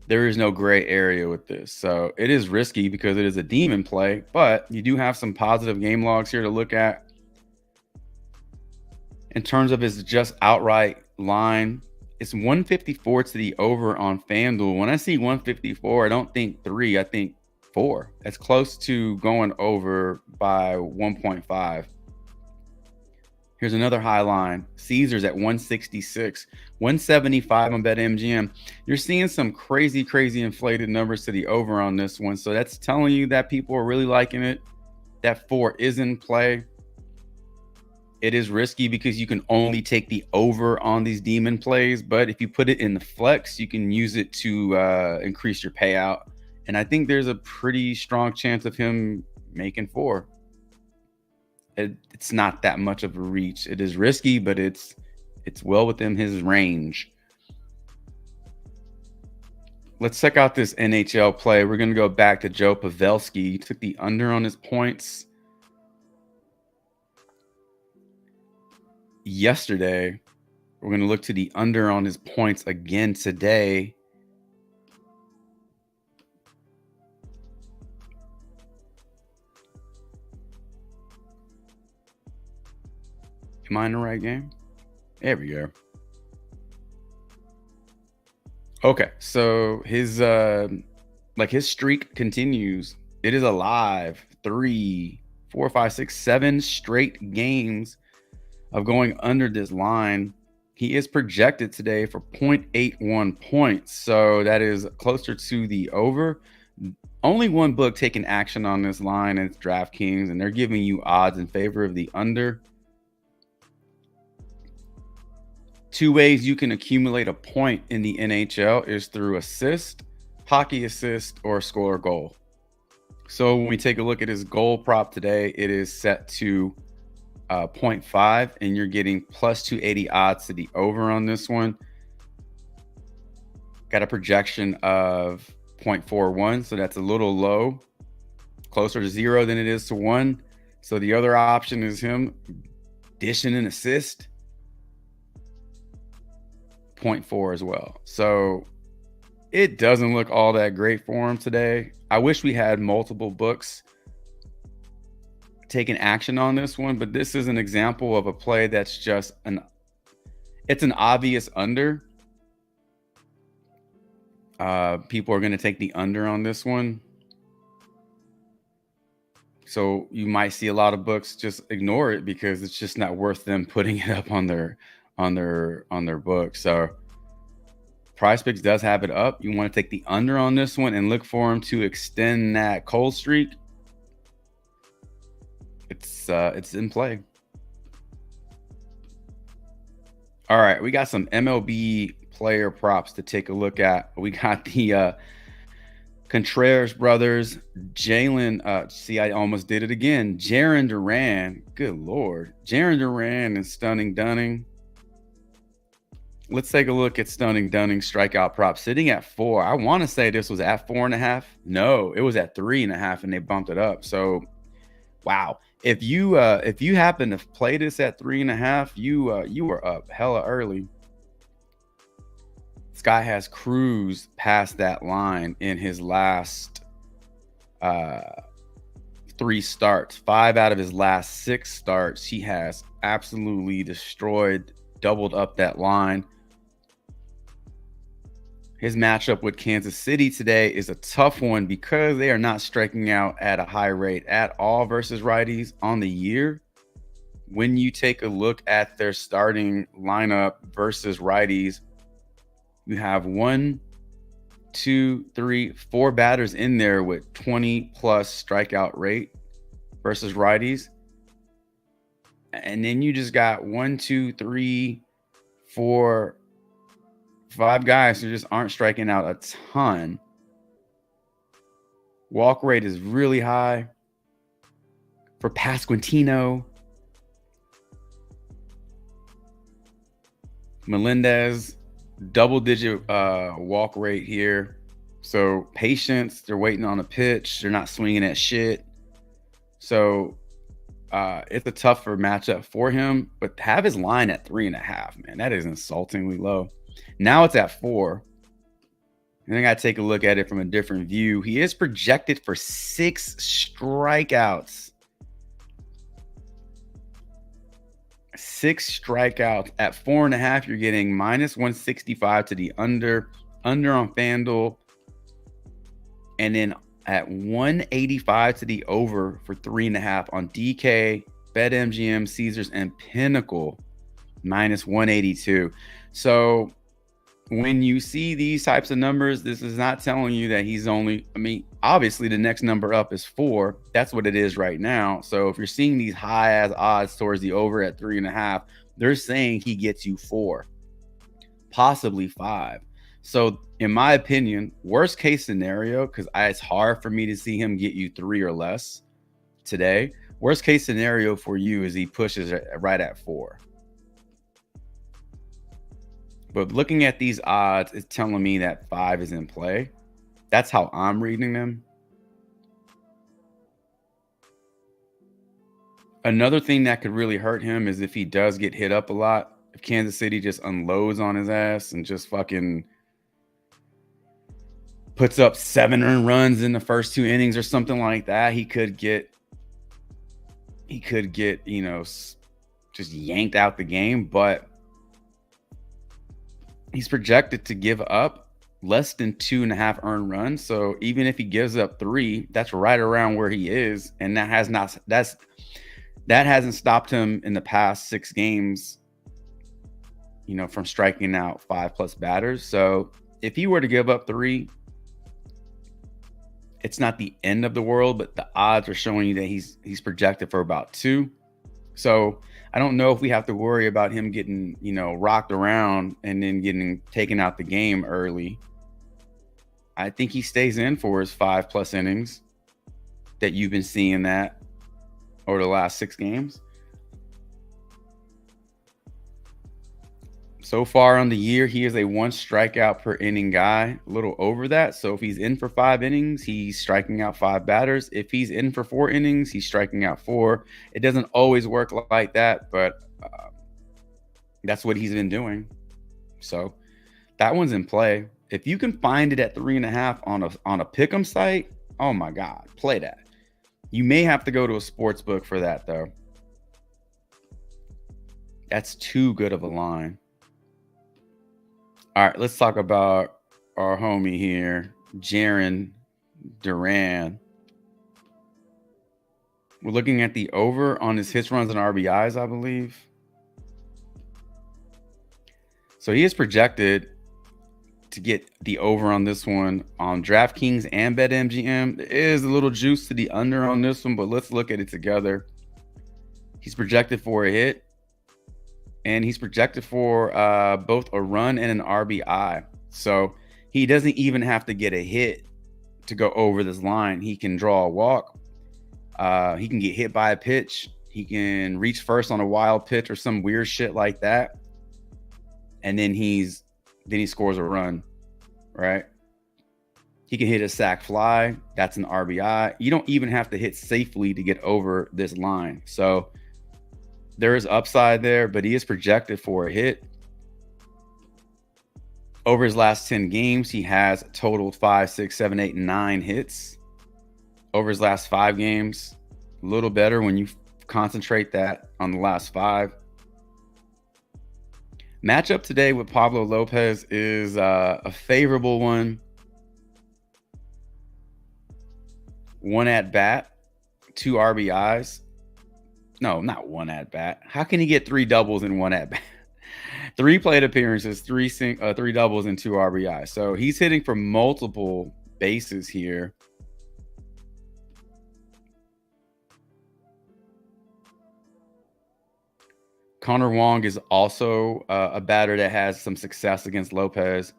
There is no gray area with this. So it is risky because it is a demon play, but you do have some positive game logs here to look at. In terms of his just outright line, it's 154 to the over on FanDuel. When I see 154, I don't think 3, I think 4. That's close to going over by 1.5. Here's another high line. Caesars at 166, 175 on BetMGM. You're seeing some crazy inflated numbers to the over on this one. So that's telling you that people are really liking it. That 4 is in play. It is risky because you can only take the over on these demon plays. But if you put it in the flex, you can use it to increase your payout. And I think there's a pretty strong chance of him making 4. It's not that much of a reach. It is risky, but it's well within his range. Let's check out this NHL play. We're going to go back to Joe Pavelski. He took the under on his points yesterday. We're going to look to the under on his points again today. Am I in the right game? There we go. Okay, so his streak continues. It is alive. 3, 4, 5, 6, 7 straight games of going under this line. He is projected today for 0.81 points, so that is closer to the over. Only one book taking action on this line, and it's DraftKings, and they're giving you odds in favor of the under. 2 ways you can accumulate a point in the NHL is through assist, hockey assist, or score a goal. So when we take a look at his goal prop today, it is set to 0.5, and you're getting plus 280 odds to the over on this one. Got a projection of 0.41, so that's a little low, closer to 0 than it is to 1. So the other option is him dishing an assist, 0.4 as well. So it doesn't look all that great for him today. I wish we had multiple books taking action on this one, but this is an example of a play that's just it's an obvious under. People are going to take the under on this one. So you might see a lot of books just ignore it because it's just not worth them putting it up on their book. So PrizePicks does have it up. You want to take the under on this one and look for him to extend that cold streak. It's in play. All right, we got some MLB player props to take a look at. We got the Contreras brothers, Jalen. See, I almost did it again. Jarren Duran. Good Lord. Jarren Duran and Stunning Dunning. Let's take a look at Stunning Dunning strikeout prop sitting at 4. I want to say this was at 4.5. No, it was at 3.5, and they bumped it up. So, wow. If you happen to play this at 3.5, you were up hella early. This guy has cruised past that line in his last 3 starts. 5 out of his last 6 starts, he has absolutely destroyed, doubled up that line. His matchup with Kansas City today is a tough one because they are not striking out at a high rate at all versus righties on the year. When you take a look at their starting lineup versus righties, you have 1, 2, 3, 4 batters in there with 20+ strikeout rate versus righties. And then you just got 1, 2, 3, 4, 5 guys who just aren't striking out a ton. Walk rate is really high for Pasquantino. Melendez, double-digit walk rate here. So patience, they're waiting on a pitch. They're not swinging at shit. So it's a tougher matchup for him. But have his line at 3.5, man. That is insultingly low. Now it's at 4. And I got to take a look at it from a different view. He is projected for 6 strikeouts. 6 strikeouts at 4.5. You're getting minus 165 to the under on FanDuel. And then at 185 to the over for 3.5 on DK, BetMGM, Caesars, and Pinnacle, minus 182. So when you see these types of numbers, this is not telling you that he's only, I mean, obviously the next number up is 4. That's what it is right now. So if you're seeing these high ass odds towards the over at 3.5, they're saying he gets you 4, possibly 5. So in my opinion, worst case scenario, because it's hard for me to see him get you 3 or less today. Worst case scenario for you is he pushes it right at 4. But looking at these odds, it's telling me that 5 is in play. That's how I'm reading them. Another thing that could really hurt him is if he does get hit up a lot. If Kansas City just unloads on his ass and just fucking puts up 7 earned runs in the first 2 innings or something like that, he could get, you know, just yanked out the game. But he's projected to give up less than 2.5 earned runs. So even if he gives up 3, that's right around where he is. And that hasn't stopped him in the past 6 games, you know, from striking out 5+ batters. So if he were to give up 3, it's not the end of the world, but the odds are showing you that he's projected for about 2. So I don't know if we have to worry about him getting, you know, rocked around and then getting taken out the game early. I think he stays in for his 5+ innings. that you've been seeing that over the last 6 games. So far on the year, he is a 1 strikeout per inning guy, a little over that. So if he's in for 5 innings, he's striking out 5 batters. If he's in for 4 innings, he's striking out 4. It doesn't always work like that, but that's what he's been doing. So that one's in play. If you can find it at 3.5 on a pick'em site, oh my God, play that. You may have to go to a sports book for that though. That's too good of a line. All right, let's talk about our homie here, Jarren Duran. We're looking at the over on his hits, runs, and RBIs, I believe. So he is projected to get the over on this one on DraftKings and BetMGM. There is a little juice to the under on this one, but let's look at it together. He's projected for a hit, and he's projected for both a run and an RBI. So he doesn't even have to get a hit to go over this line. He can draw a walk. He can get hit by a pitch. He can reach first on a wild pitch or some weird shit like that. And then he scores a run, right? He can hit a sac fly. That's an RBI. You don't even have to hit safely to get over this line. So there is upside there, but he is projected for a hit. Over his last 10 games, he has totaled 5, 6, 7, 8, 9 hits. Over his last 5 games, a little better when you concentrate that on the last 5. Matchup today with Pablo Lopez is a favorable one. 1 at bat, 2 RBIs. No, not 1 at bat. How can he get 3 doubles in 1 at bat? 3 plate appearances, 3 doubles, and 2 RBIs. So he's hitting for multiple bases here. Connor Wong is also a batter that has some success against Lopez.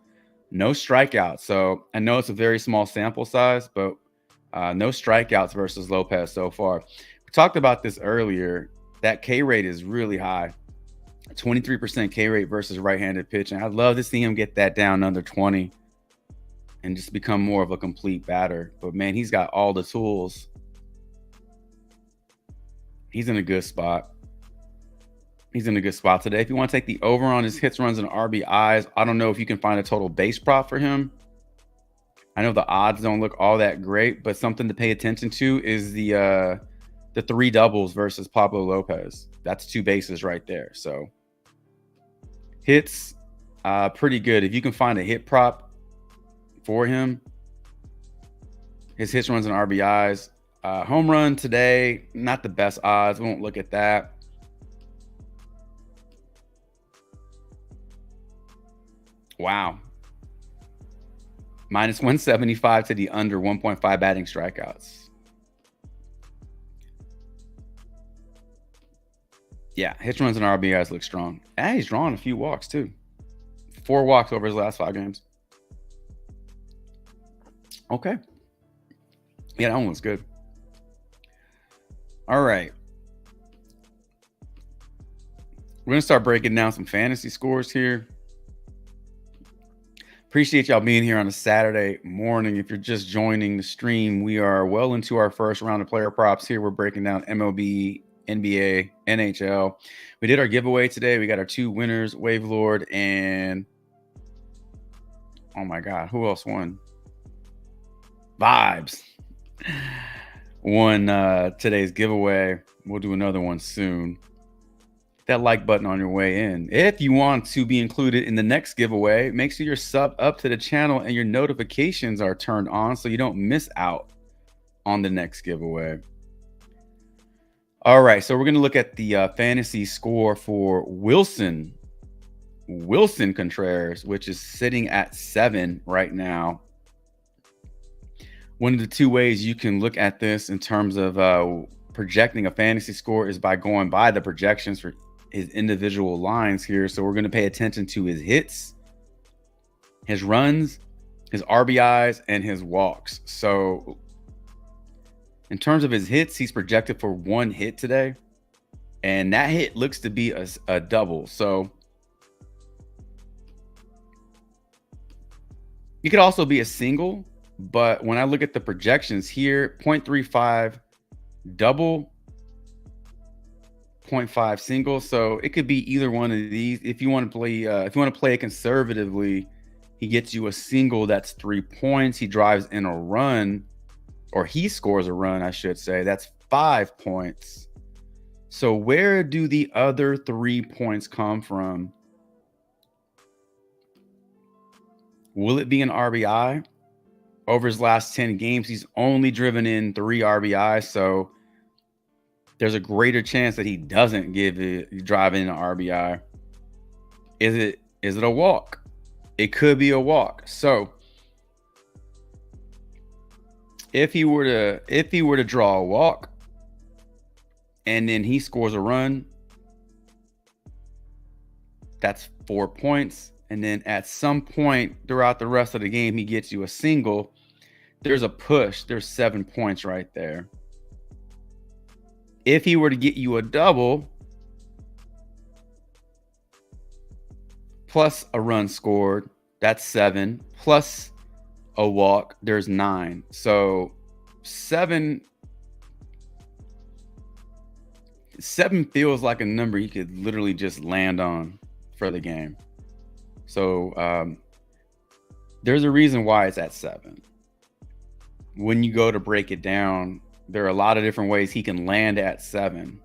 No strikeouts. So I know it's a very small sample size, but no strikeouts versus Lopez so far. We talked about this earlier. That K rate is really high. 23% K rate versus right-handed pitching. I'd love to see him get that down under 20 and just become more of a complete batter. But man, he's got all the tools. He's in a good spot. He's in a good spot today. If you want to take the over on his hits, runs, and RBIs, I don't know if you can find a total base prop for him. I know the odds don't look all that great, but something to pay attention to is the 3 doubles versus Pablo Lopez. That's 2 bases right there. So hits, pretty good. If you can find a hit prop for him, his hits, runs, and RBIs. Home run today, not the best odds. We won't look at that. Wow. Minus 175 to the under 1.5 batting strikeouts. Yeah, hits, runs, and RBIs look strong. And he's drawing a few walks too. 4 walks over his last 5 games. Okay. Yeah, that one was good. All right. We're going to start breaking down some fantasy scores here. Appreciate y'all being here on a Saturday morning. If you're just joining the stream, we are well into our first round of player props here. We're breaking down MLB, NBA, NHL. We did our giveaway today. We got our 2 winners, Wave Lord and oh my God, who else won? Vibes won today's giveaway. We'll do another one soon. That like button on your way in. If you want to be included in the next giveaway, make sure you're subbed up to the channel and your notifications are turned on so you don't miss out on the next giveaway. All right, so we're going to look at the fantasy score for Wilson Contreras, which is sitting at 7 right now. One of the 2 ways you can look at this in terms of projecting a fantasy score is by going by the projections for his individual lines here. So we're going to pay attention to his hits, his runs, his RBIs, and his walks. So In terms of his hits, he's projected for 1 hit today. And that hit looks to be a double. So it could also be a single. But when I look at the projections here, 0.35 double, 0.5 single. So it could be either one of these. If you want to play, it conservatively, he gets you a single that's 3 points. He drives in a run, or he scores a run, I should say. That's 5 points. So where do the other 3 points come from? Will it be an RBI? Over his last 10 games, he's only driven in 3 RBIs. So there's a greater chance that he doesn't drive in an RBI. Is it a walk? It could be a walk. So if he were to draw a walk and then he scores a run, that's 4 points. And then at some point throughout the rest of the game, he gets you a single. There's a push. There's 7 points right there. If he were to get you a double plus a run scored, that's 7, plus a walk, there's 9. So 7 feels like a number you could literally just land on for the game. So there's a reason why it's at 7. When you go to break it down, there are a lot of different ways he can land at 7.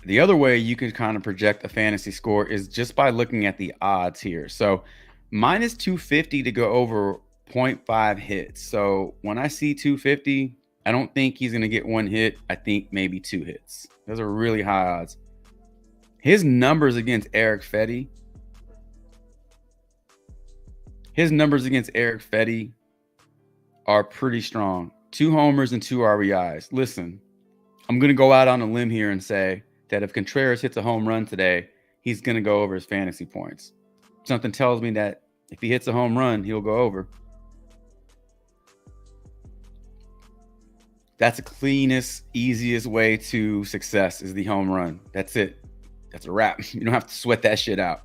The other way you can kind of project a fantasy score is just by looking at the odds here. So minus 250 to go over 0.5 hits. So when I see 250, I don't think he's going to get 1 hit. I think maybe 2 hits. Those are really high odds. His numbers against Eric Fetty. Are pretty strong. 2 homers and 2 RBIs. Listen, I'm going to go out on a limb here and say that if Contreras hits a home run today, he's going to go over his fantasy points. Something tells me that if he hits a home run, he'll go over. That's the cleanest, easiest way to success is the home run. That's it. That's a wrap. You don't have to sweat that shit out.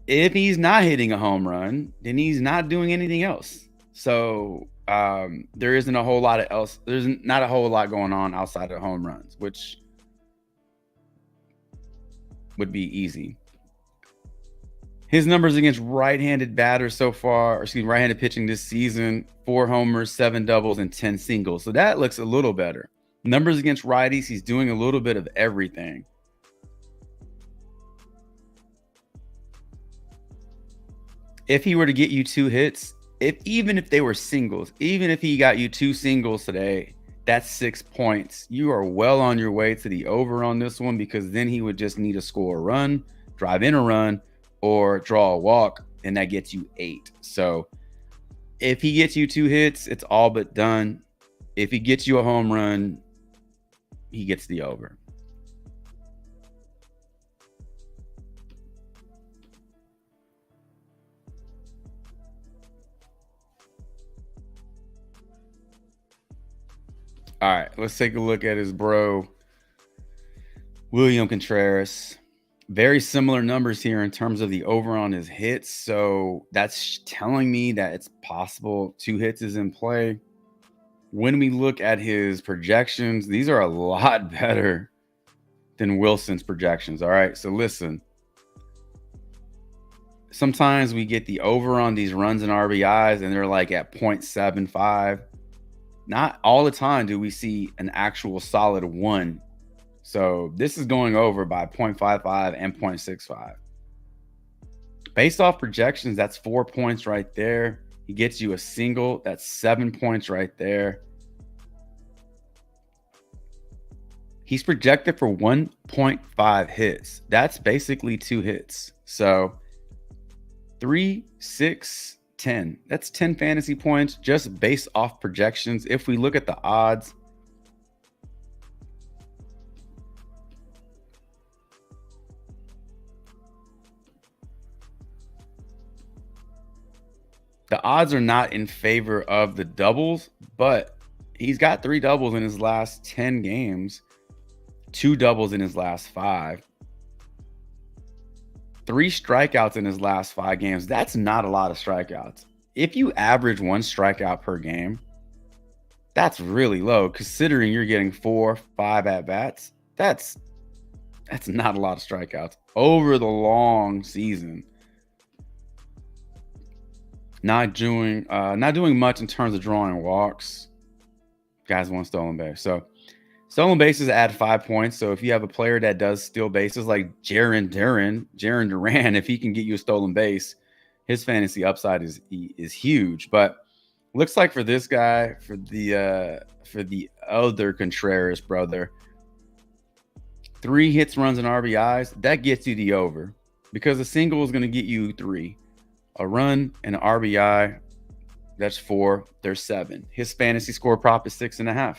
If he's not hitting a home run, then he's not doing anything else. So there isn't a whole lot of else. There's not a whole lot going on outside of home runs, which would be easy. His numbers against right-handed batters so far, right-handed pitching this season, 4 homers, 7 doubles, and 10 singles. So that looks a little better. Numbers against righties, he's doing a little bit of everything. If he were to get you 2 hits, even if they were singles, even if he got you 2 singles today, that's 6 points. You are well on your way to the over on this one, because then he would just need to score a run, drive in a run, or draw a walk, and that gets you 8. So if he gets you 2 hits, it's all but done. If he gets you a home run, he gets the over. All right, let's take a look at his bro, William Contreras. Very similar numbers here in terms of the over on his hits. So that's telling me that it's possible 2 hits is in play. When we look at his projections, these are a lot better than Wilson's projections. All right, so listen. Sometimes we get the over on these runs and RBIs, and they're like at 0.75. Not all the time do we see an actual solid 1. So this is going over by 0.55 and 0.65. Based off projections, that's 4 points right there. He gets you a single. That's 7 points right there. He's projected for 1.5 hits. That's basically 2 hits. So 3, 6, 10. That's 10 fantasy points just based off projections. If we look at the odds, The odds are not in favor of the doubles, but he's got 3 doubles in his last 10 games, 2 doubles in his last 5, 3 strikeouts in his last 5 games. That's not a lot of strikeouts. If you average 1 strikeout per game, that's really low considering you're getting 4, 5 at-bats. That's not a lot of strikeouts over the long season. Not doing much in terms of drawing walks. Guys, 1 stolen base. So stolen bases add 5 points. So if you have a player that does steal bases like Jarren Duran, if he can get you a stolen base, his fantasy upside is huge. But looks like for this guy, for the other Contreras brother, 3 hits, runs, and RBIs, that gets you the over, because a single is going to get you 3. A run and an RBI, that's 4. There's 7. His fantasy score prop is 6.5.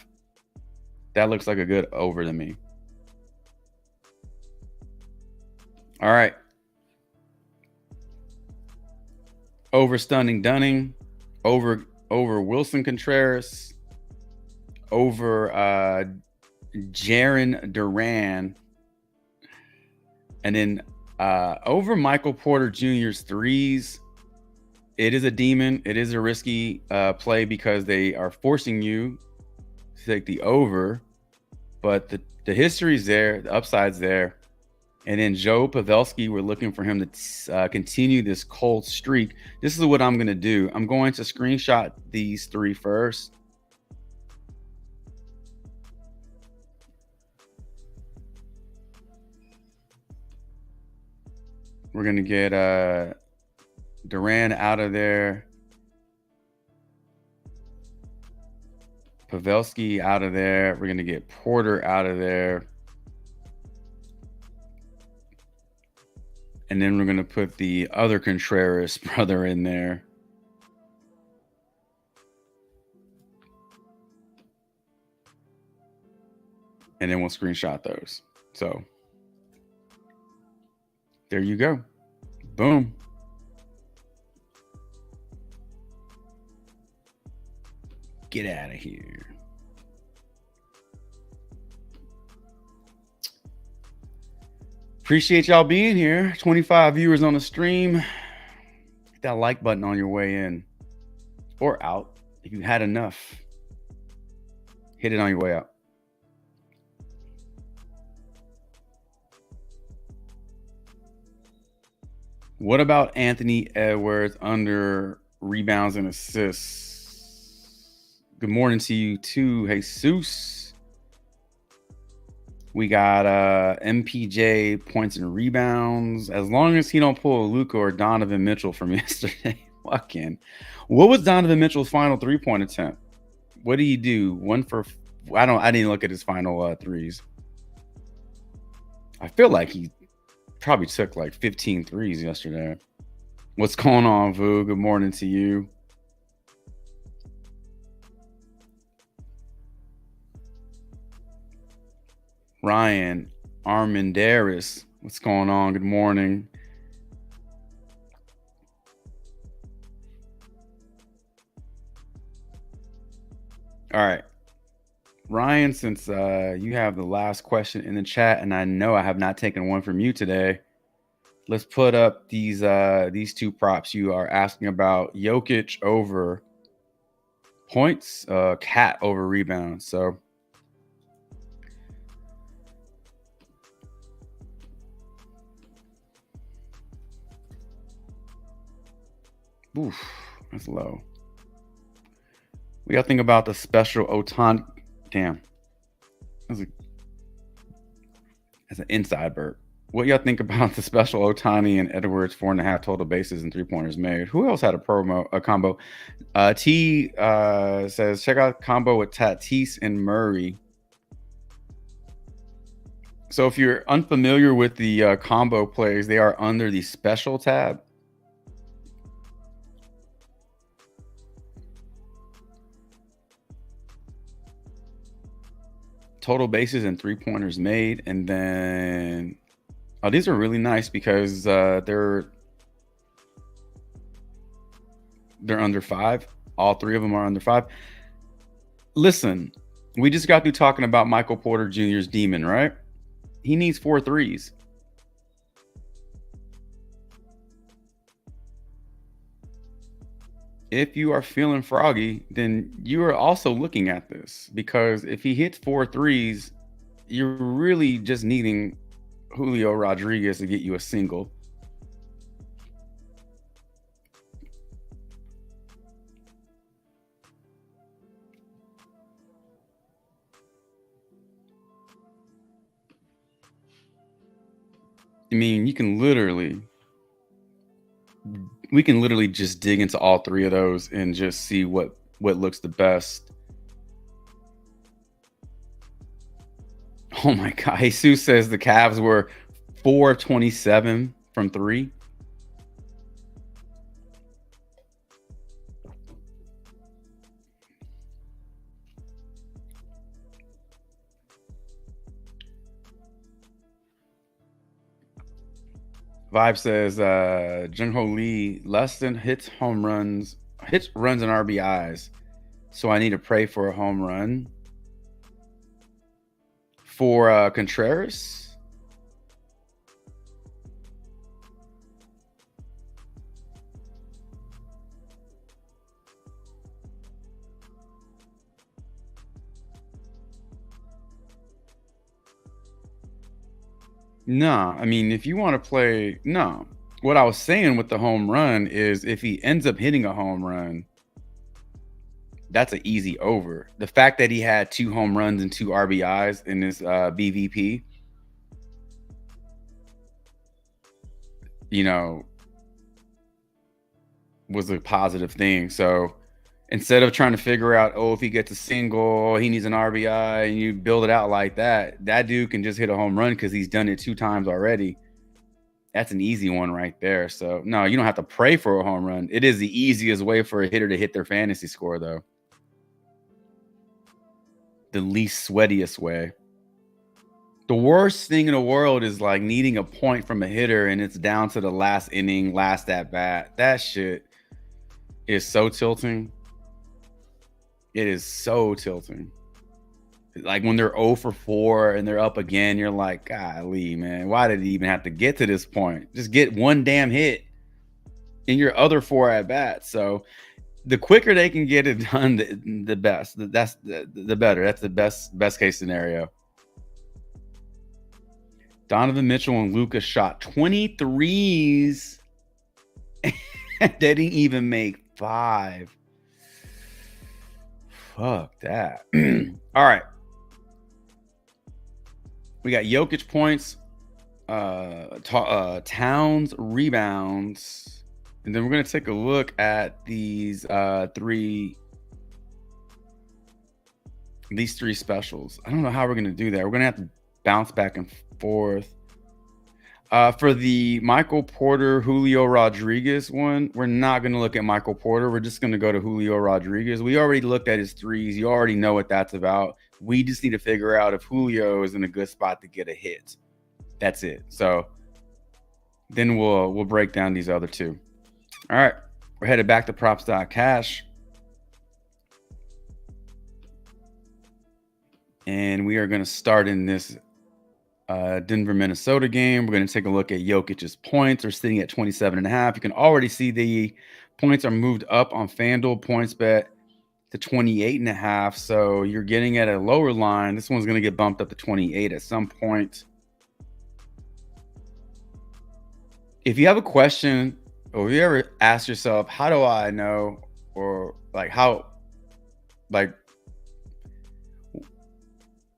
That looks like a good over to me. All right. Over Stunning Dunning, over Wilson Contreras, over Jarren Duran, and then over Michael Porter Jr.'s 3s. It is a demon. It is a risky play because they are forcing you to take the over, but the history's there, the upside's there. And then Joe Pavelski, we're looking for him to continue this cold streak. This is what I'm going to do. I'm going to screenshot these 3 first. We're going to get Duran out of there. Pavelski out of there. We're going to get Porter out of there. And then we're going to put the other Contreras brother in there. And then we'll screenshot those. So there you go. Boom. Get out of here. Appreciate y'all being here. 25 viewers on the stream. Hit that like button on your way in or out. If you had enough, hit it on your way out. What about Anthony Edwards under rebounds and assists? Good morning to you too, Jesus. We got MPJ points and rebounds. As long as he don't pull a Luka or Donovan Mitchell from yesterday. Fucking. What was Donovan Mitchell's final 3-point attempt? What did he do? 1 for... I didn't look at his final 3s. I feel like he probably took like 15 threes yesterday. What's going on, Vu? Good morning to you. Ryan Armandaris, what's going on? Good morning. All right, Ryan, since you have the last question in the chat, and I know I have not taken one from you today, let's put up these 2 props. You are asking about Jokic over points, Cat over rebounds. So oof, that's low. We got to think about the special Otani. Damn. That's an inside burp. What y'all think about the special Otani and Edwards 4.5 total bases and 3-pointers made? Who else had a combo? T says, check out combo with Tatis and Murray. So if you're unfamiliar with the combo plays, they are under the special tab. Total bases and 3-pointers made. And then these are really nice because they're They're under 5. All 3 of them are under 5. Listen, we just got through talking about Michael Porter Jr.'s demon, right? He needs 4 threes. If you are feeling froggy, then you are also looking at this, because if he hits 4 threes, you're really just needing Julio Rodriguez to get you a single. I mean, we can literally just dig into all 3 of those and just see what looks the best. Oh my God. Jesus says the Cavs were 4 of 27 from 3. Vibe says Jungho Lee less than hits runs and RBIs. So I need to pray for a home run. For Contreras. No, I mean, if you want to play, no. What I was saying with the home run is if he ends up hitting a home run, that's an easy over. The fact that he had 2 home runs and 2 RBIs in his BVP, you know, was a positive thing. So instead of trying to figure out, oh, if he gets a single, he needs an RBI, and you build it out like that, that dude can just hit a home run because he's done it 2 times already. That's an easy one right there. So no, you don't have to pray for a home run. It is the easiest way for a hitter to hit their fantasy score, though. The least sweatiest way. The worst thing in the world is like needing a point from a hitter and it's down to the last inning, last at bat. That shit is so tilting. It is so tilting. Like when they're 0 for 4 and they're up again, you're like, golly, man, why did he even have to get to this point? Just get one damn hit in your other 4 at bats. So the quicker they can get it done, the best. That's the better. That's the best case scenario. Donovan Mitchell and Luka shot 23s. They didn't even make 5. Fuck that. All right. We got Jokic points, Towns rebounds, and then we're going to take a look at these 3 specials. I don't know how we're going to do that. We're going to have to bounce back and forth. For the Michael Porter, Julio Rodriguez one, we're not going to look at Michael Porter. We're just going to go to Julio Rodriguez. We already looked at his 3s. You already know what that's about. We just need to figure out if Julio is in a good spot to get a hit. That's it. So then we'll break down these other 2. All right. We're headed back to props.cash. And we are going to start in this Denver, Minnesota game. We're going to take a look at Jokic's points. They're sitting at 27.5. You can already see the points are moved up on FanDuel PointsBet to 28.5. So you're getting at a lower line. This one's going to get bumped up to 28 at some point. If you have a question, or if you ever ask yourself, how do I know, or like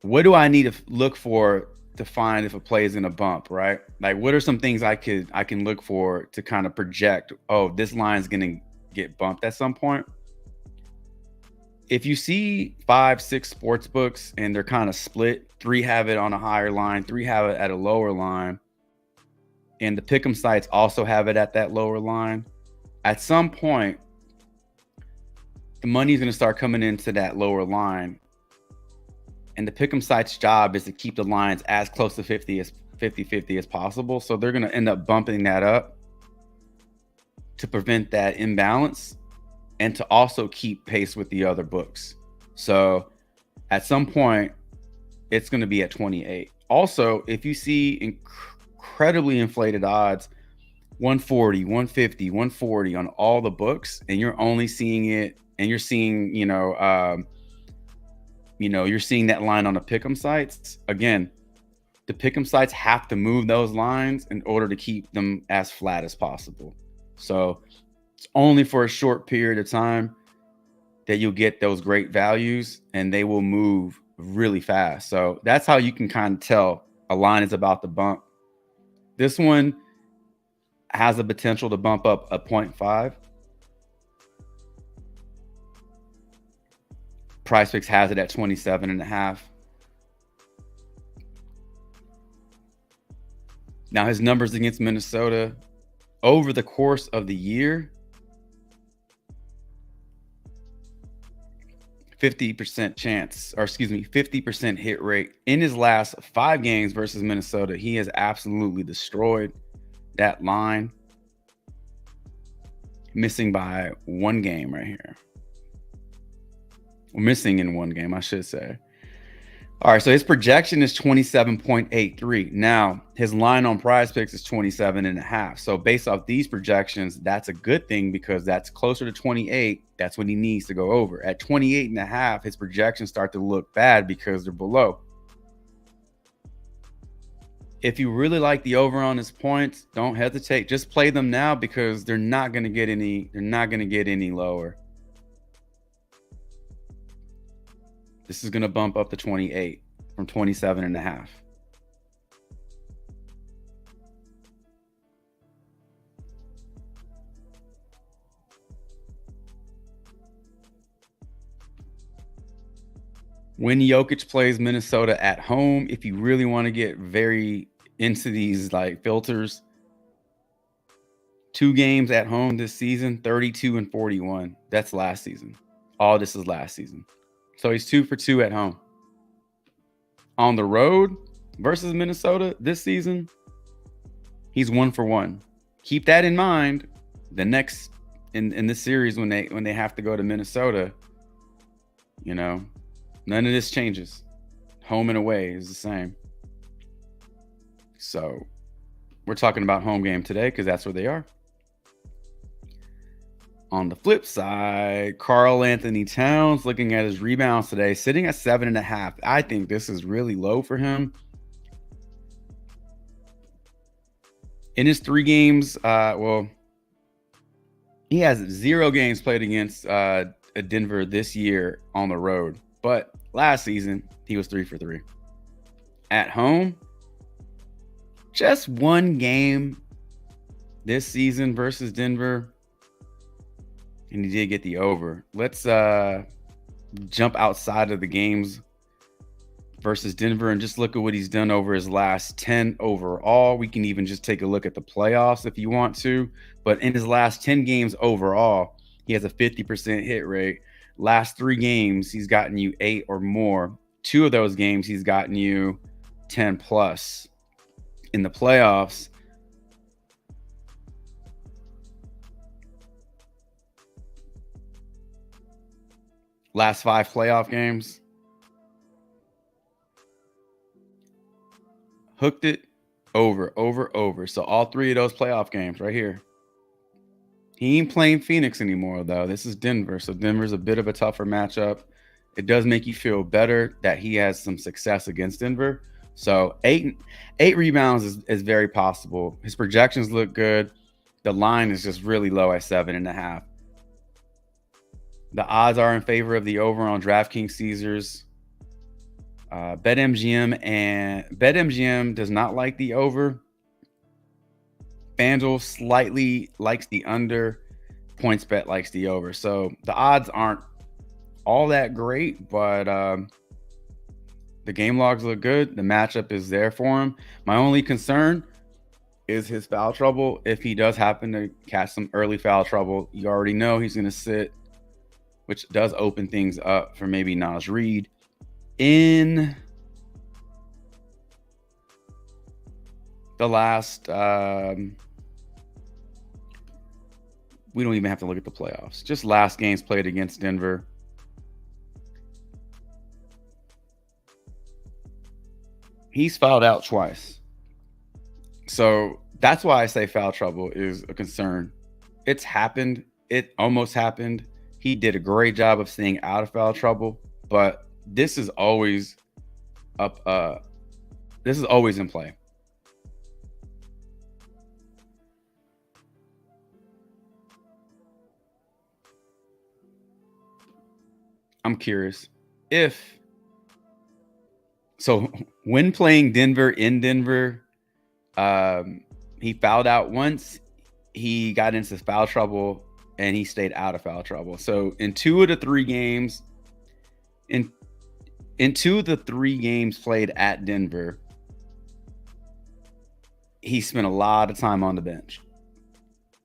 what do I need to look for to find if a play is in a bump, right? Like, what are some things I can look for to kind of project, oh, this line is going to get bumped at some point? If you see 5-6 sports books and they're kind of split, 3 have it on a higher line, 3 have it at a lower line, and the pick'em sites also have it at that lower line, at some point, the money is going to start coming into that lower line. And the pick'em site's job is to keep the lines as close to 50-50 as possible. So they're going to end up bumping that up to prevent that imbalance. and to also keep pace with the other books. So at some point, it's going to be at 28. Also, if you see incredibly inflated odds, 140, 150, 140 on all the books, and you're only seeing it, and you're seeing, you're seeing that line on the pick'em sites. Again, the pick'em sites have to move those lines in order to keep them as flat as possible. So it's only for a short period of time that you'll get those great values, and they will move really fast. So that's how you can kind of tell a line is about to bump. This one has the potential to bump up a 0.5. PrizePicks has it at 27.5. Now his numbers against Minnesota over the course of the year, 50% chance, or excuse me, 50% hit rate. In his last 5 games versus Minnesota, he has absolutely destroyed that line. Missing by 1 game right here. Well, missing in 1 game, I should say. All right, so his projection is 27.83. Now, his line on PrizePicks is 27.5. So based off these projections, that's a good thing because that's closer to 28. That's what he needs to go over. At 28.5, his projections start to look bad because they're below. If you really like the over on his points, don't hesitate. Just play them now because they're not going to get any. They're not going to get any lower. This is going to bump up to 28 from 27.5. When Jokic plays Minnesota at home, if you really want to get very into these like filters, 2 games at home this season, 32 and 41. That's last season. All this is last season. So he's 2 for 2 at home. On the road versus Minnesota this season, he's 1 for 1. Keep that in mind. The next in this series when they have to go to Minnesota, none of this changes. Home and away is the same. So we're talking about home game today because that's where they are. On the flip side, Karl Anthony Towns, looking at his rebounds today, sitting at 7.5. I think this is really low for him. In his 3 games, he has 0 games played against Denver this year on the road. But last season, he was 3 for 3. At home, just 1 game this season versus Denver. And he did get the over. Let's jump outside of the games versus Denver and just look at what he's done over his last 10 overall. We can even just take a look at the playoffs if you want to. But in his last 10 games overall, he has a 50% hit rate. Last 3 games, he's gotten you 8 or more. 2 of those games, he's gotten you 10 plus. In the playoffs, last 5 playoff games, hooked it over. So all 3 of those playoff games right here. He ain't playing Phoenix anymore, though. This is Denver. So Denver's a bit of a tougher matchup. It does make you feel better that he has some success against Denver. So 8 rebounds is very possible. His projections look good. The line is just really low at 7.5. The odds are in favor of the over on DraftKings Caesars. BetMGM does not like the over. FanDuel slightly likes the under. PointsBet likes the over. So the odds aren't all that great, but the game logs look good. The matchup is there for him. My only concern is his foul trouble. If he does happen to catch some early foul trouble, you already know he's going to sit, which does open things up for maybe Naz Reid. In we We don't even have to look at the playoffs. Just last games played against Denver. He's fouled out twice. So that's why I say foul trouble is a concern. It's happened. It almost happened. He did a great job of staying out of foul trouble, but this is always up. This is always in play. I'm curious if so when playing Denver in Denver, he fouled out once. He got into foul trouble and he stayed out of foul trouble. So in 2 of the 3 games, in 2 of the 3 games played at Denver, he spent a lot of time on the bench.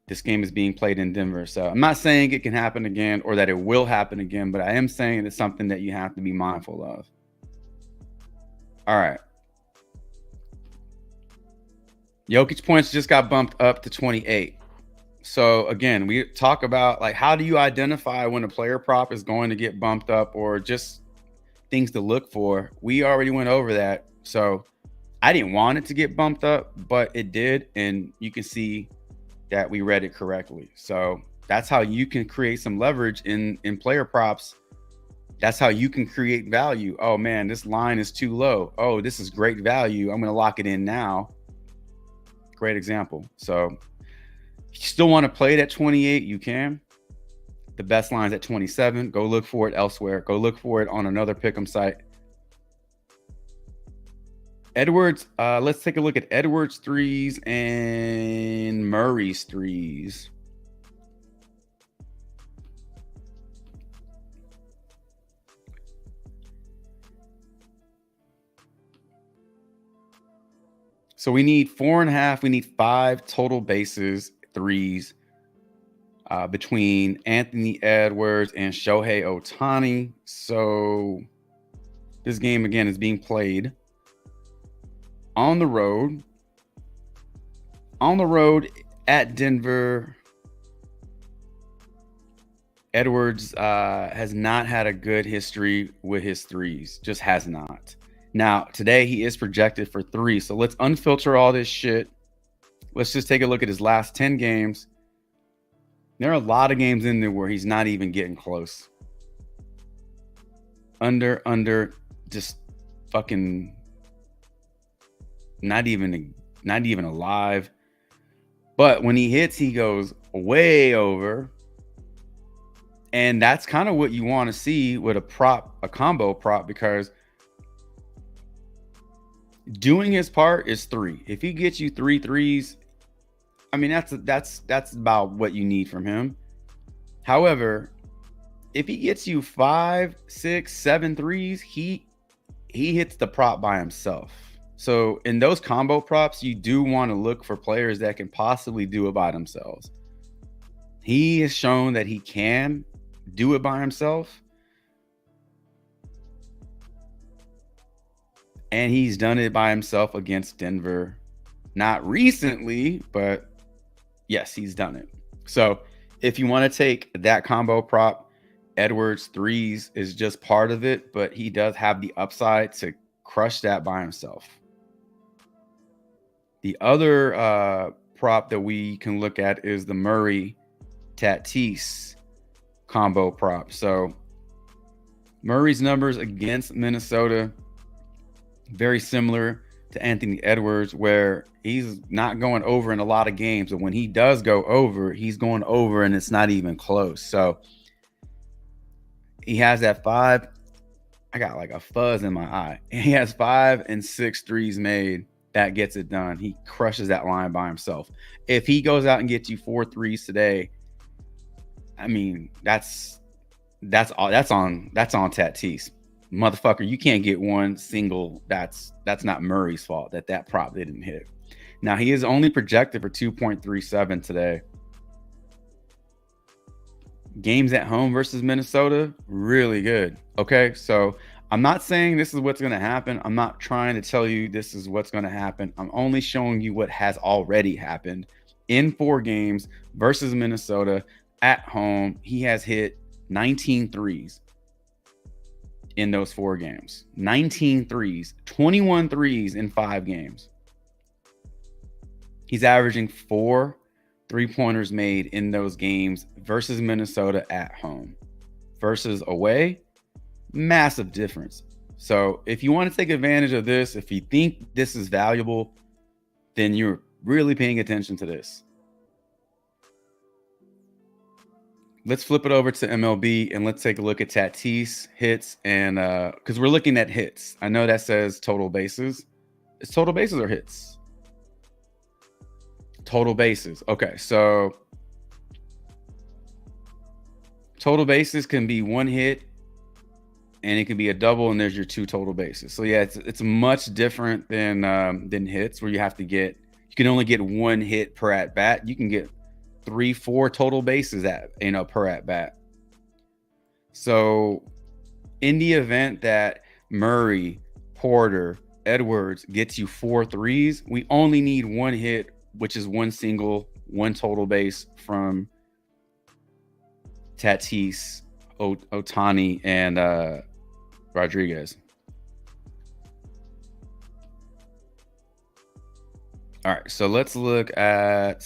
This game is being played in Denver. So I'm not saying it can happen again or that it will happen again, but I am saying it's something that you have to be mindful of. All right. Jokic points just got bumped up to 28. So again, we talk about like, how do you identify when a player prop is going to get bumped up or just things to look for? We already went over that. So I didn't want it to get bumped up, but it did. And you can see that we read it correctly. So that's how you can create some leverage in player props. That's how you can create value. Oh man, this line is too low. Oh, this is great value. I'm going to lock it in now. Great example. So if you still want to play it at 28, you can. The best line's at 27. Go look for it elsewhere. Go look for it on another pick'em site. Edwards, let's take a look at Edwards threes and Murray's threes. So we need 4.5. We need 5 total bases, threes, between Anthony Edwards and Shohei Ohtani. So this game again is being played on the road. On the road at Denver. Edwards has not had a good history with his threes. Just has not. Now, today he is projected for 3. So let's unfilter all this shit. Let's just take a look at his last 10 games. There are a lot of games in there where he's not even getting close. Under, just fucking not even alive. But when he hits, he goes way over. And that's kind of what you want to see with a combo prop, because doing his part is 3. If he gets you 3 threes, I mean, that's about what you need from him. However, if he gets you 5, 6, 7 threes, he hits the prop by himself. So in those combo props, you do want to look for players that can possibly do it by themselves. He has shown that he can do it by himself. And he's done it by himself against Denver. Not recently, but yes, he's done it. So if you want to take that combo prop, Edwards threes is just part of it, but he does have the upside to crush that by himself. The other prop that we can look at is the Murray Tatis combo prop. So Murray's numbers against Minnesota, very similar to Anthony Edwards, where he's not going over in a lot of games, but when he does go over, he's going over and it's not even close. So he has that 5. I got like a fuzz in my eye. He has 5 and 6 threes made. That gets it done. He crushes that line by himself. If he goes out and gets you 4 threes today, I mean, that's on Tatis. Motherfucker, you can't get one single. That's not Murray's fault that prop didn't hit. Now, he is only projected for 2.37 today. Games at home versus Minnesota, really good. Okay, so I'm not saying this is what's going to happen. I'm not trying to tell you this is what's going to happen. I'm only showing you what has already happened in 4 games versus Minnesota at home, he has hit 19 threes in those 4 games. 19 threes, 21 threes in 5 games. He's averaging 4 3-pointers made in those games versus Minnesota at home. Versus away, massive difference. So if you want to take advantage of this, if you think this is valuable, then you're really paying attention to this. Let's flip it over to MLB and let's take a look at Tatis hits, and because we're looking at hits. I know that says total bases. It's total bases or hits? Total bases. Okay, so total bases can be 1 hit, and it can be a double, and there's your 2 total bases. So yeah, it's much different than hits, where you can only get 1 hit per at bat. You can get 3-4 total bases per at bat. So in the event that Murray, Porter, Edwards gets you 4 threes, we only need 1 hit, which is 1 single, 1 total base from Tatis, Ohtani, and Rodriguez. All right, so let's look at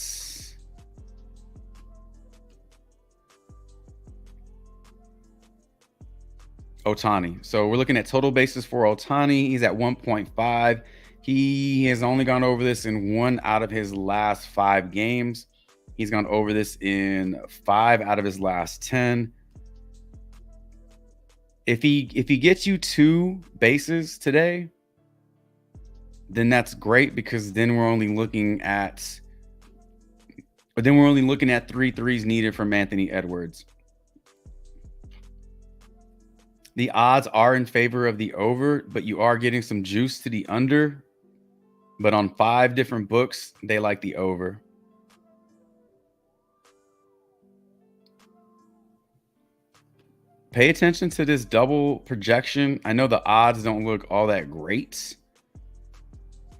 Ohtani. So we're looking at total bases for Ohtani. He's at 1.5. He has only gone over this in 1 out of his last 5 games. He's gone over this in 5 out of his last 10. If he gets you 2 bases today, then that's great, because then we're only looking at 3 threes needed from Anthony Edwards. The odds are in favor of the over, but you are getting some juice to the under. But on 5 different books, they like the over. Pay attention to this double projection. I know the odds don't look all that great.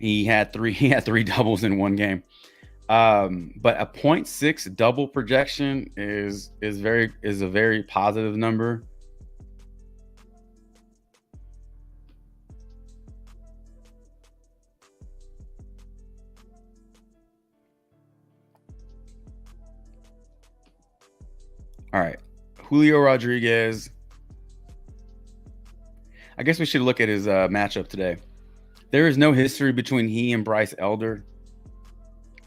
He had 3 doubles in 1 game. But a 0.6 double projection is a very positive number. All right, Julio Rodriguez. I guess we should look at his matchup today. There is no history between he and Bryce Elder,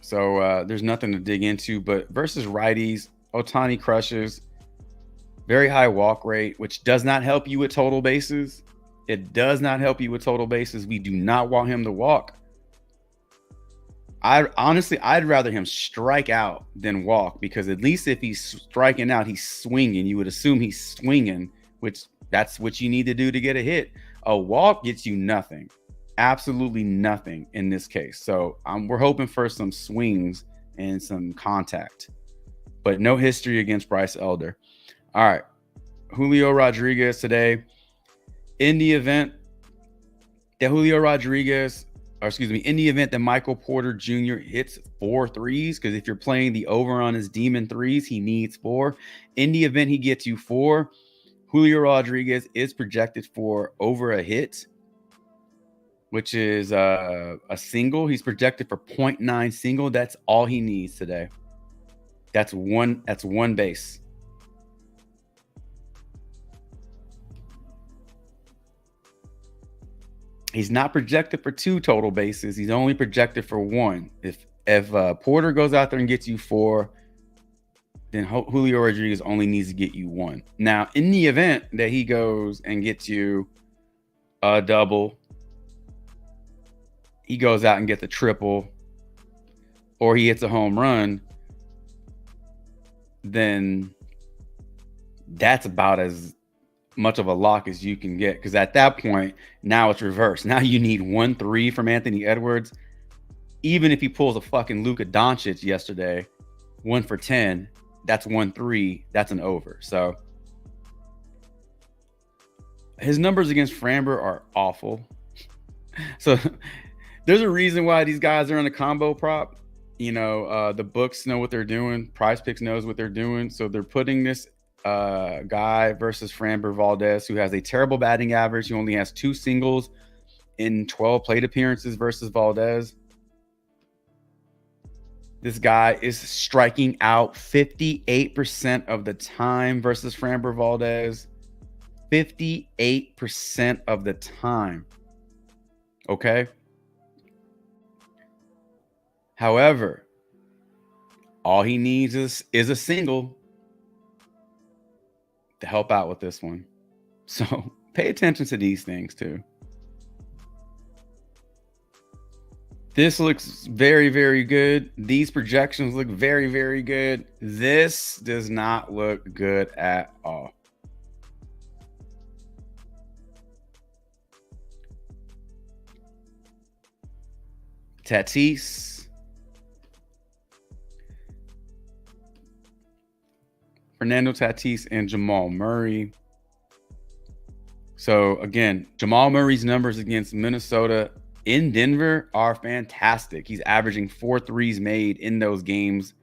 so there's nothing to dig into. But versus righties, Ohtani crushes. Very high walk rate, which does not help you with total bases. It does not help you with total bases. We do not want him to walk. I'd rather him strike out than walk, because at least if he's striking out, he's swinging. You would assume he's swinging, which that's what you need to do to get a hit. A walk gets you nothing, absolutely nothing in this case. So we're hoping for some swings and some contact, but no history against Bryce Elder. All right, Julio Rodriguez today. In the event that Michael Porter Jr. hits 4 threes, because if you're playing the over on his demon threes, he needs 4. In the event he gets you 4, Julio Rodriguez is projected for over a hit, which is a single. He's projected for 0.9 single. That's all he needs today. That's one base. He's not projected for 2 total bases. He's only projected for 1. If Porter goes out there and gets you 4, then Julio Rodriguez only needs to get you 1. Now, in the event that he goes and gets you a double, he goes out and gets a triple, or he hits a home run, then that's about as much of a lock as you can get, because at that point, now it's reversed. Now you need 1 3 from Anthony Edwards. Even if he pulls a fucking Luka Doncic yesterday, 1 for 10, that's 1 3, that's an over. So his numbers against Framber are awful. So there's a reason why these guys are in a combo prop. the books know what they're doing. PrizePicks knows what they're doing. So they're putting this guy versus Framber Valdez, who has a terrible batting average. He only has 2 singles in 12 plate appearances versus Valdez. This guy is striking out 58% of the time versus Framber Valdez. 58% of the time. Okay. However, all he needs is a single to help out with this one. So pay attention to these things too. This looks very, very good. These projections look very, very good. This does not look good at all. Tatis, Fernando Tatis, and Jamal Murray. So again, Jamal Murray's numbers against Minnesota in Denver are fantastic. He's averaging 4 threes made in those games.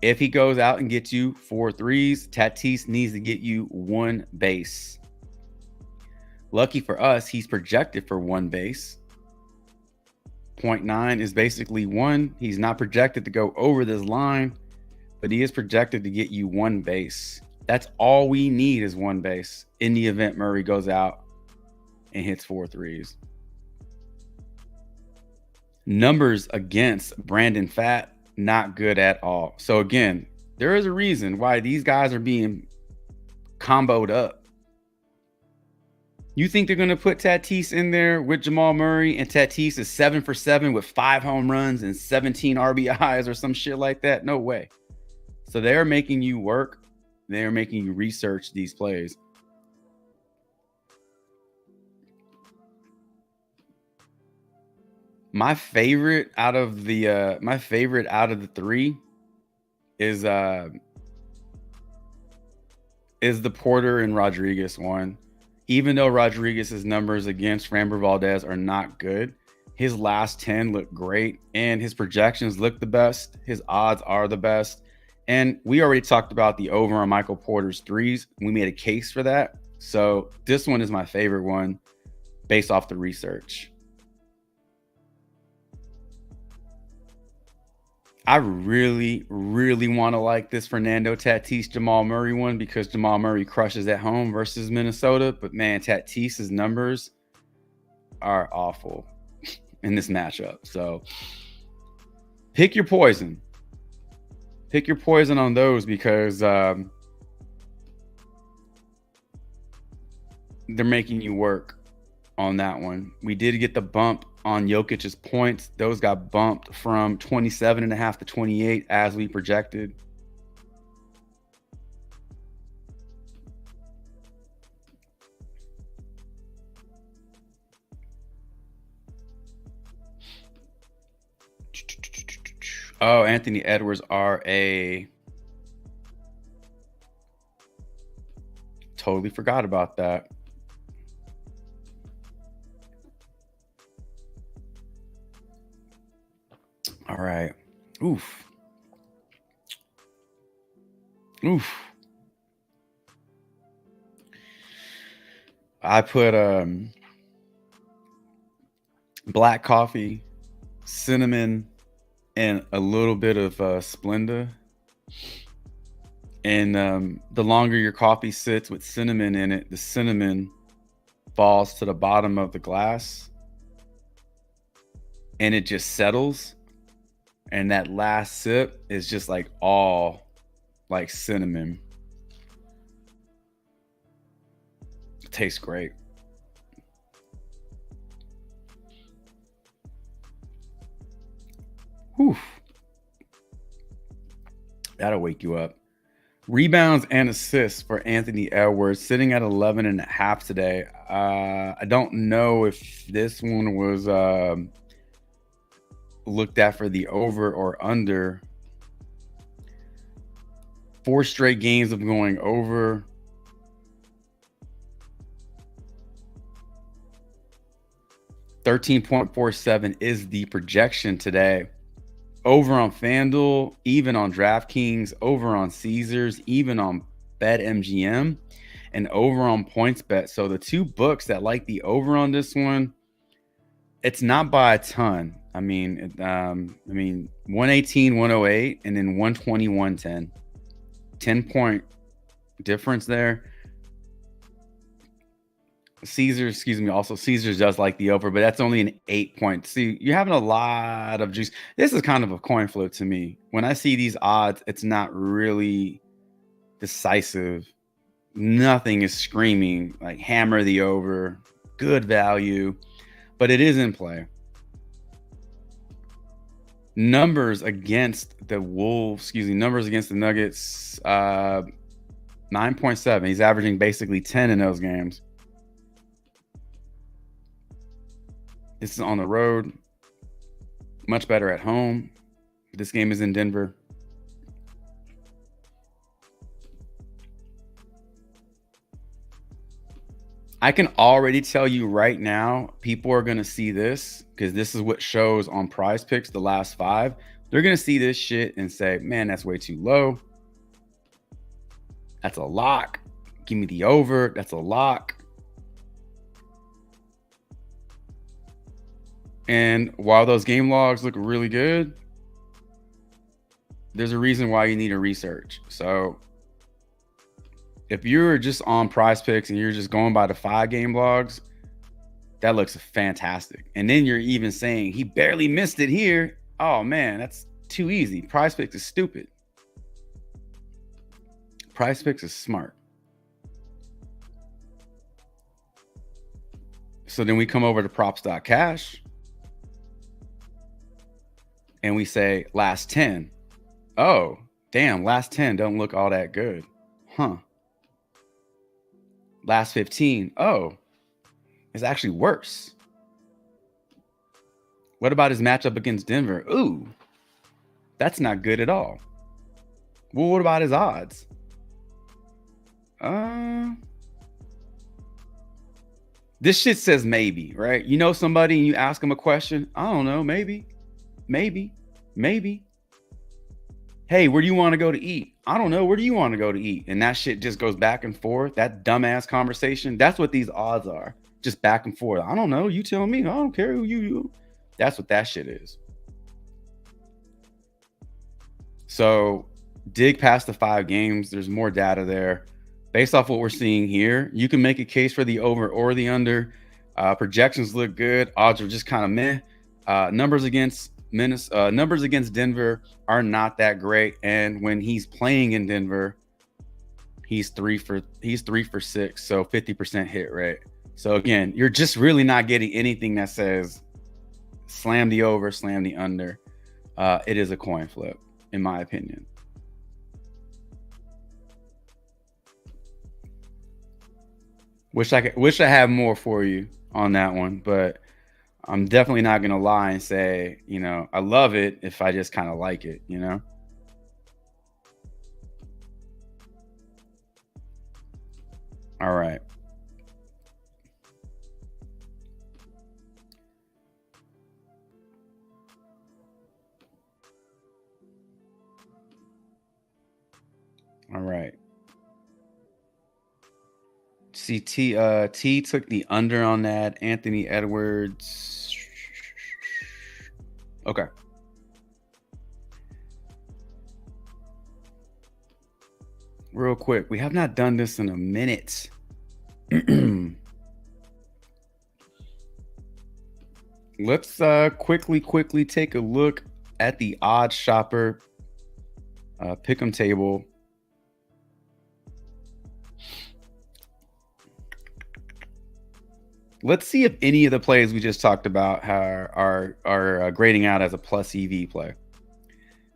If he goes out and gets you 4 threes, Tatis needs to get you 1 base. Lucky for us, he's projected for 1 base. 0.9 is basically 1. He's not projected to go over this line, but he is projected to get you 1 base. That's all we need is 1 base in the event Murray goes out and hits 4 threes. Numbers against Brandon Pfaadt, not good at all. So again, there is a reason why these guys are being comboed up. You think they're going to put Tatis in there with Jamal Murray, and Tatis is 7 for 7 with 5 home runs and 17 RBIs or some shit like that? No way. So they're making you work. They're making you research these plays. My favorite out of the 3 is the Porter and Rodriguez one. Even though Rodriguez's numbers against Framber Valdez are not good, his last 10 look great and his projections look the best. His odds are the best. And we already talked about the over on Michael Porter's threes. We made a case for that. So this one is my favorite one based off the research. I really, really want to like this Fernando Tatis Jamal Murray one because Jamal Murray crushes at home versus Minnesota. But man, Tatis's numbers are awful in this matchup. So pick your poison. Pick your poison on those because they're making you work on that one. We did get the bump on Jokic's points. Those got bumped from 27.5 to 28 as we projected. Oh, Anthony Edwards RA. Totally forgot about that. All right. Oof. I put black coffee, cinnamon, and a little bit of Splenda. And the longer your coffee sits with cinnamon in it, the cinnamon falls to the bottom of the glass and it just settles. And that last sip is just like all like cinnamon. It tastes great. Whew. That'll wake you up. Rebounds and assists for Anthony Edwards sitting at 11.5 today. I don't know if this one was looked at for the over or under. 4 straight games of going over. $13.47 is the projection today. over on FanDuel, even on DraftKings, over on Caesars, even on BetMGM, and over on PointsBet. So the two books that like the over on this one, it's not by a ton. I mean 118, 108, and then 120, 110. 10-point difference there. Caesars does like the over, but that's only an 8-point. See, you're having a lot of juice. This is kind of a coin flip to me. When I see these odds, it's not really decisive. Nothing is screaming like hammer the over, good value, but it is in play. Numbers against the Wolves, numbers against the Nuggets, 9.7. He's averaging basically 10 in those games. This is on the road. Much better at home. This game is in Denver. I can already tell you right now, people are going to see this because this is what shows on PrizePicks the last 5. They're going to see this shit and say, man, that's way too low. That's a lock. Give me the over. That's a lock. And while those game logs look really good, there's a reason why you need to research. So if you're just on PrizePicks and you're just going by the 5 game logs, that looks fantastic. And then you're even saying he barely missed it here. Oh man, that's too easy. PrizePicks is stupid. PrizePicks is smart. So then we come over to props.cash and we say last 10. Oh, damn, last 10 don't look all that good. Huh. Last 15. Oh, it's actually worse. What about his matchup against Denver? Ooh, that's not good at all. Well, what about his odds? This shit says maybe, right? You know somebody and you ask them a question. I don't know, maybe. Hey, where do you want to go to eat? I don't know. Where do you want to go to eat? And that shit just goes back and forth. That dumbass conversation. That's what these odds are. Just back and forth. I don't know. You tell me. I don't care who you. That's what that shit is. So dig past the 5 games. There's more data there. Based off what we're seeing here, you can make a case for the over or the under. Projections look good. Odds are just kind of meh. Numbers against Denver are not that great, and when he's playing in Denver, he's 3 for 6, so 50% hit rate. So again, you're just really not getting anything that says slam the over, slam the under. It is a coin flip, in my opinion. Wish I had more for you on that one, but I'm definitely not going to lie and say, I love it if I just kind of like it, All right. All right. See, T took the under on that. Anthony Edwards. Okay. Real quick, we have not done this in a minute. Let's quickly take a look at the Odds Shopper pick'em table. Let's see if any of the plays we just talked about are grading out as a plus EV play.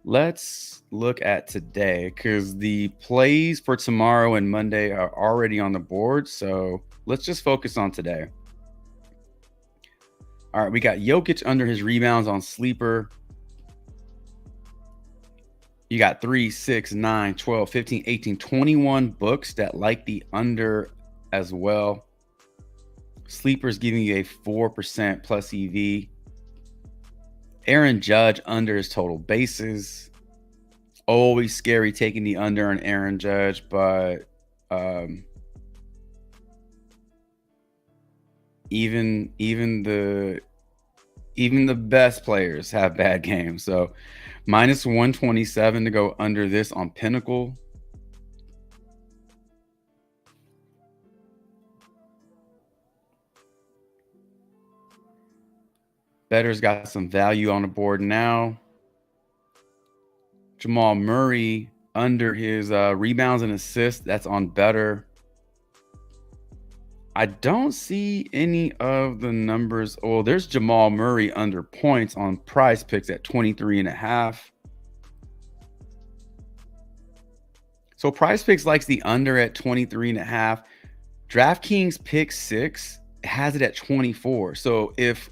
Let's look at today because the plays for tomorrow and Monday are already on the board. So let's just focus on today. All right, we got Jokic under his rebounds on Sleeper. You got 3, 6, 9, 12, 15, 18, 21 books that like the under as well. Sleeper's giving you a 4% plus EV. Aaron Judge under his total bases. Always scary taking the under on Aaron Judge, but even the best players have bad games. So minus 127 to go under this on Pinnacle. Better's got some value on the board now. Jamal Murray under his rebounds and assists. That's on Better. I don't see any of the numbers. Oh, there's Jamal Murray under points on PrizePicks at 23.5. So PrizePicks likes the under at 23.5. DraftKings Pick6 has it at 24. So if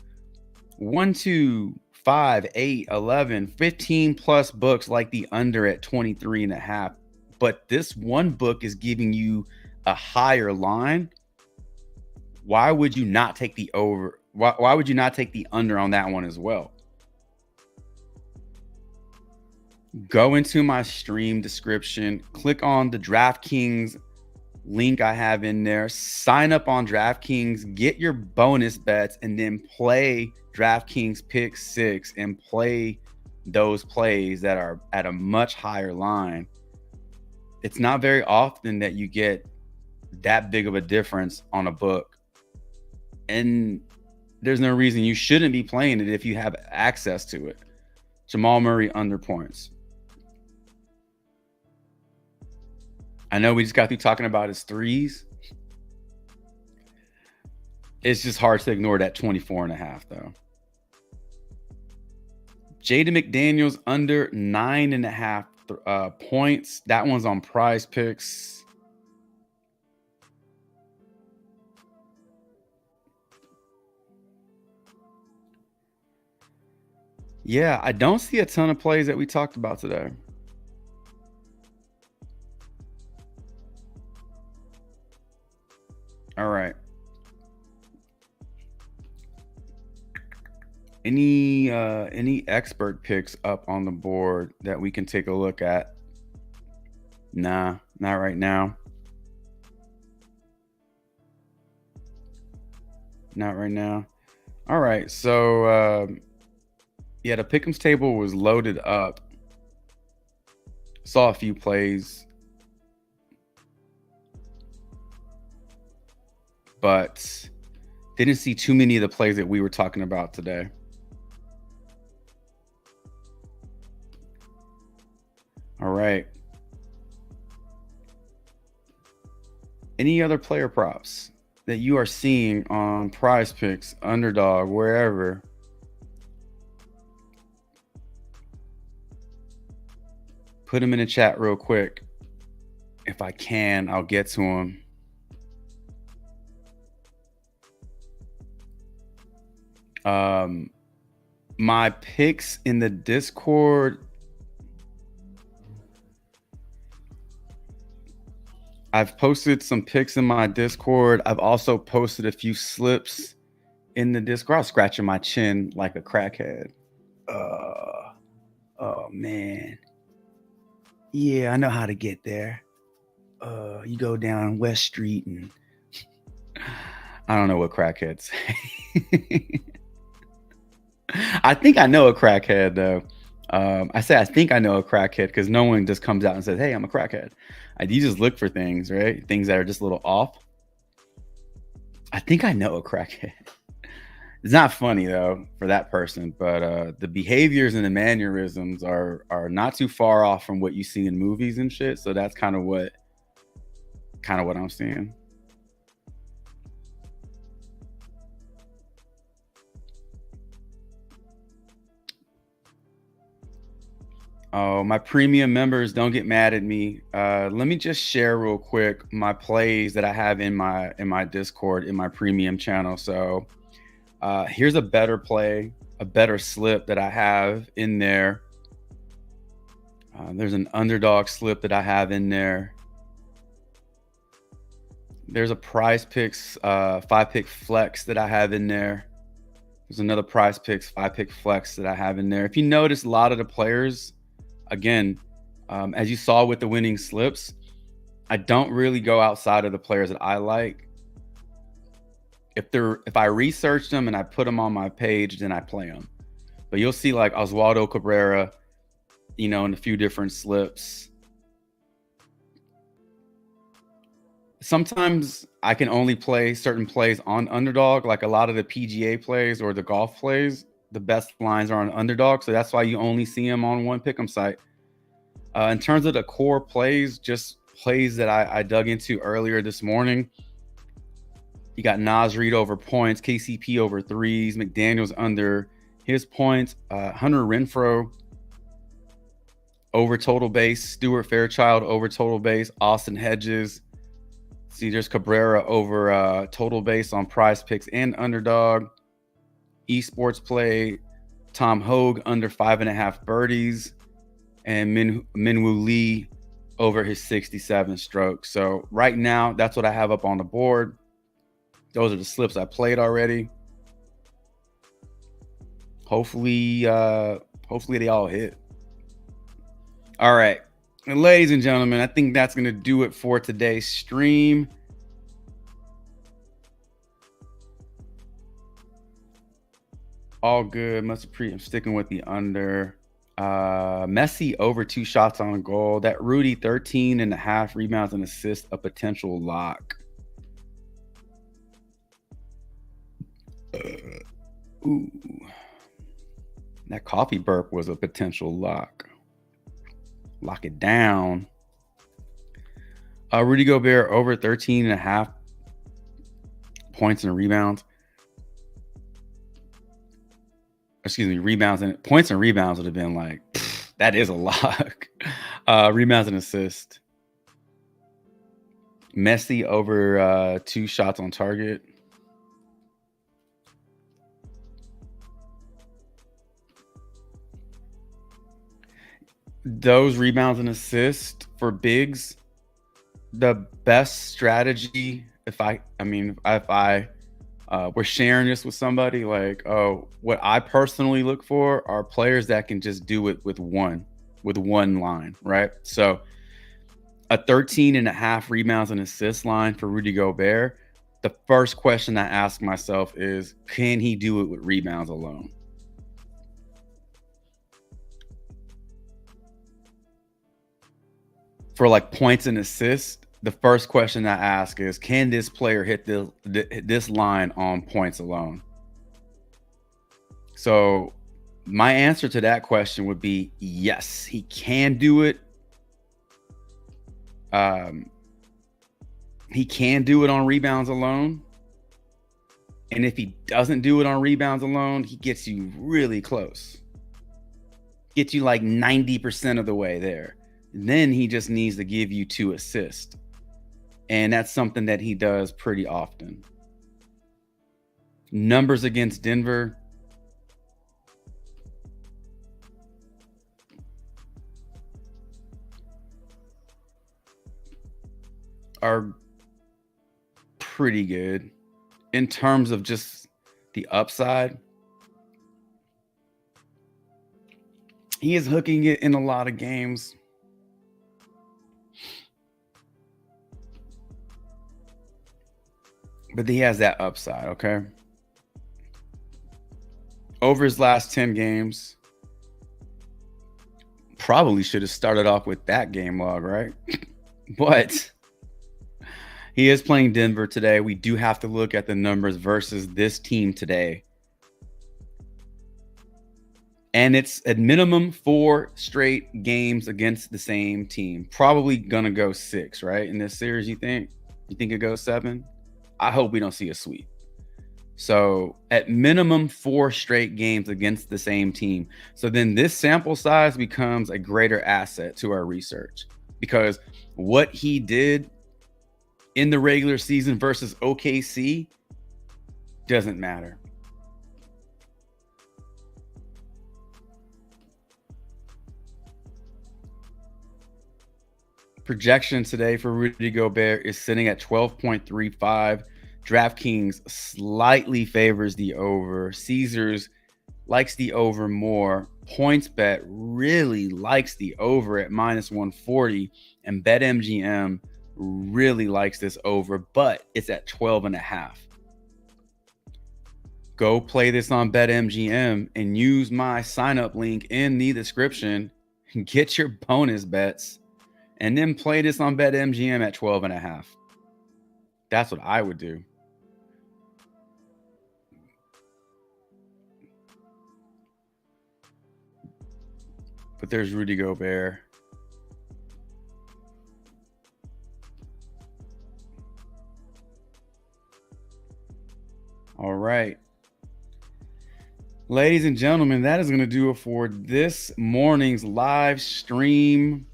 1, 2, 5, 8, 11, 15 plus books like the under at 23.5, but this one book is giving you a higher line, why would you not take the over? Why would you not take the under on that one as well? Go into my stream description, click on the DraftKings link I have in there, sign up on DraftKings, get your bonus bets, and then play DraftKings Pick6 and play those plays that are at a much higher line. It's not very often that you get that big of a difference on a book, and there's no reason you shouldn't be playing it if you have access to it. Jamal Murray under points. I know we just got through talking about his threes. It's just hard to ignore that 24.5 though. Jaden McDaniels under 9.5 points. That one's on PrizePicks. Yeah, I don't see a ton of plays that we talked about today. All right. Any expert picks up on the board that we can take a look at? Nah, not right now. Not right now. All right, so yeah, the pick'ems table was loaded up. Saw a few plays, but didn't see too many of the plays that we were talking about today. All right. Any other player props that you are seeing on PrizePicks, Underdog, wherever? Put them in the chat real quick. If I can, I'll get to them. My picks in the Discord, I've posted some picks in my Discord. I've also posted a few slips in the Discord. I was scratching my chin like a crackhead. Oh man. Yeah, I know how to get there. You go down West Street and I don't know what crackheads say. I think I know a crackhead though. I say I think I know a crackhead because no one just comes out and says, "Hey, I'm a crackhead." You just look for things, right? Things that are just a little off. I think I know a crackhead. It's not funny though for that person, but the behaviors and the mannerisms are not too far off from what you see in movies and shit. So that's kind of what I'm seeing. Oh, my premium members, don't get mad at me. Let me just share real quick my plays that I have in my Discord, in my premium channel. So here's a better play, a better slip that I have in there. There's an underdog slip that I have in there. There's a PrizePicks 5-pick flex that I have in there. There's another PrizePicks 5-pick flex that I have in there. If you notice, a lot of the players, again, as you saw with the winning slips, I don't really go outside of the players that I like. If I research them and I put them on my page, then I play them. But you'll see like Oswaldo Cabrera, in a few different slips. Sometimes I can only play certain plays on underdog, like a lot of the PGA plays or the golf plays. The best lines are on underdog, so that's why you only see them on one pick'em site. In terms of the core plays, just plays that I dug into earlier this morning. You got Nas Reed over points, KCP over threes, McDaniels under his points, Hunter Renfrow over total base, Stuart Fairchild over total base, Austin Hedges. See, there's Cabrera over total base on PrizePicks and underdog. Esports play, Tom Hogue under 5.5 birdies, and Minwoo Lee over his 67 strokes. So right now, that's what I have up on the board. Those are the slips I played already. Hopefully they all hit. All right. And ladies and gentlemen, I think that's going to do it for today's stream. All good. Must appreciate. I'm sticking with the under. Messi over 2 shots on goal. That Rudy 13.5 rebounds and assists, a potential lock. Ooh. That coffee burp was a potential lock. Lock it down. Rudy Gobert over 13.5 points and rebounds. Excuse me, rebounds and points and rebounds would have been like, that is a lock. Rebounds and assists. Messi over 2 shots on target. Those rebounds and assists for bigs, the best strategy, if I we're sharing this with somebody, like, what I personally look for are players that can just do it with one line, right? So a 13.5 rebounds and assists line for Rudy Gobert, the first question I ask myself is, can he do it with rebounds alone? For like points and assists, the first question I ask is, can this player hit this line on points alone? So my answer to that question would be yes, he can do it. He can do it on rebounds alone. And if he doesn't do it on rebounds alone, he gets you really close. Gets you like 90% of the way there. Then he just needs to give you 2 assists. And that's something that he does pretty often. Numbers against Denver. Are pretty good in terms of just the upside. He is hooking it in a lot of games. But he has that upside, okay? Over his last 10 games, probably should have started off with that game log, right? But he is playing Denver today. We do have to look at the numbers versus this team today. And it's at minimum 4 straight games against the same team. Probably going to go 6, right? In this series, you think? You think it goes 7? I hope we don't see a sweep. So at minimum 4 straight games against the same team. So then this sample size becomes a greater asset to our research, because what he did in the regular season versus OKC doesn't matter. Projection today for Rudy Gobert is sitting at 12.35. DraftKings slightly favors the over. Caesars likes the over more. PointsBet really likes the over at -140. And BetMGM really likes this over, but it's at 12.5. Go play this on BetMGM and use my sign-up link in the description. Get your bonus bets and then play this on BetMGM at 12.5. That's what I would do. But there's Rudy Gobert. All right. Ladies and gentlemen, that is going to do it for this morning's live stream.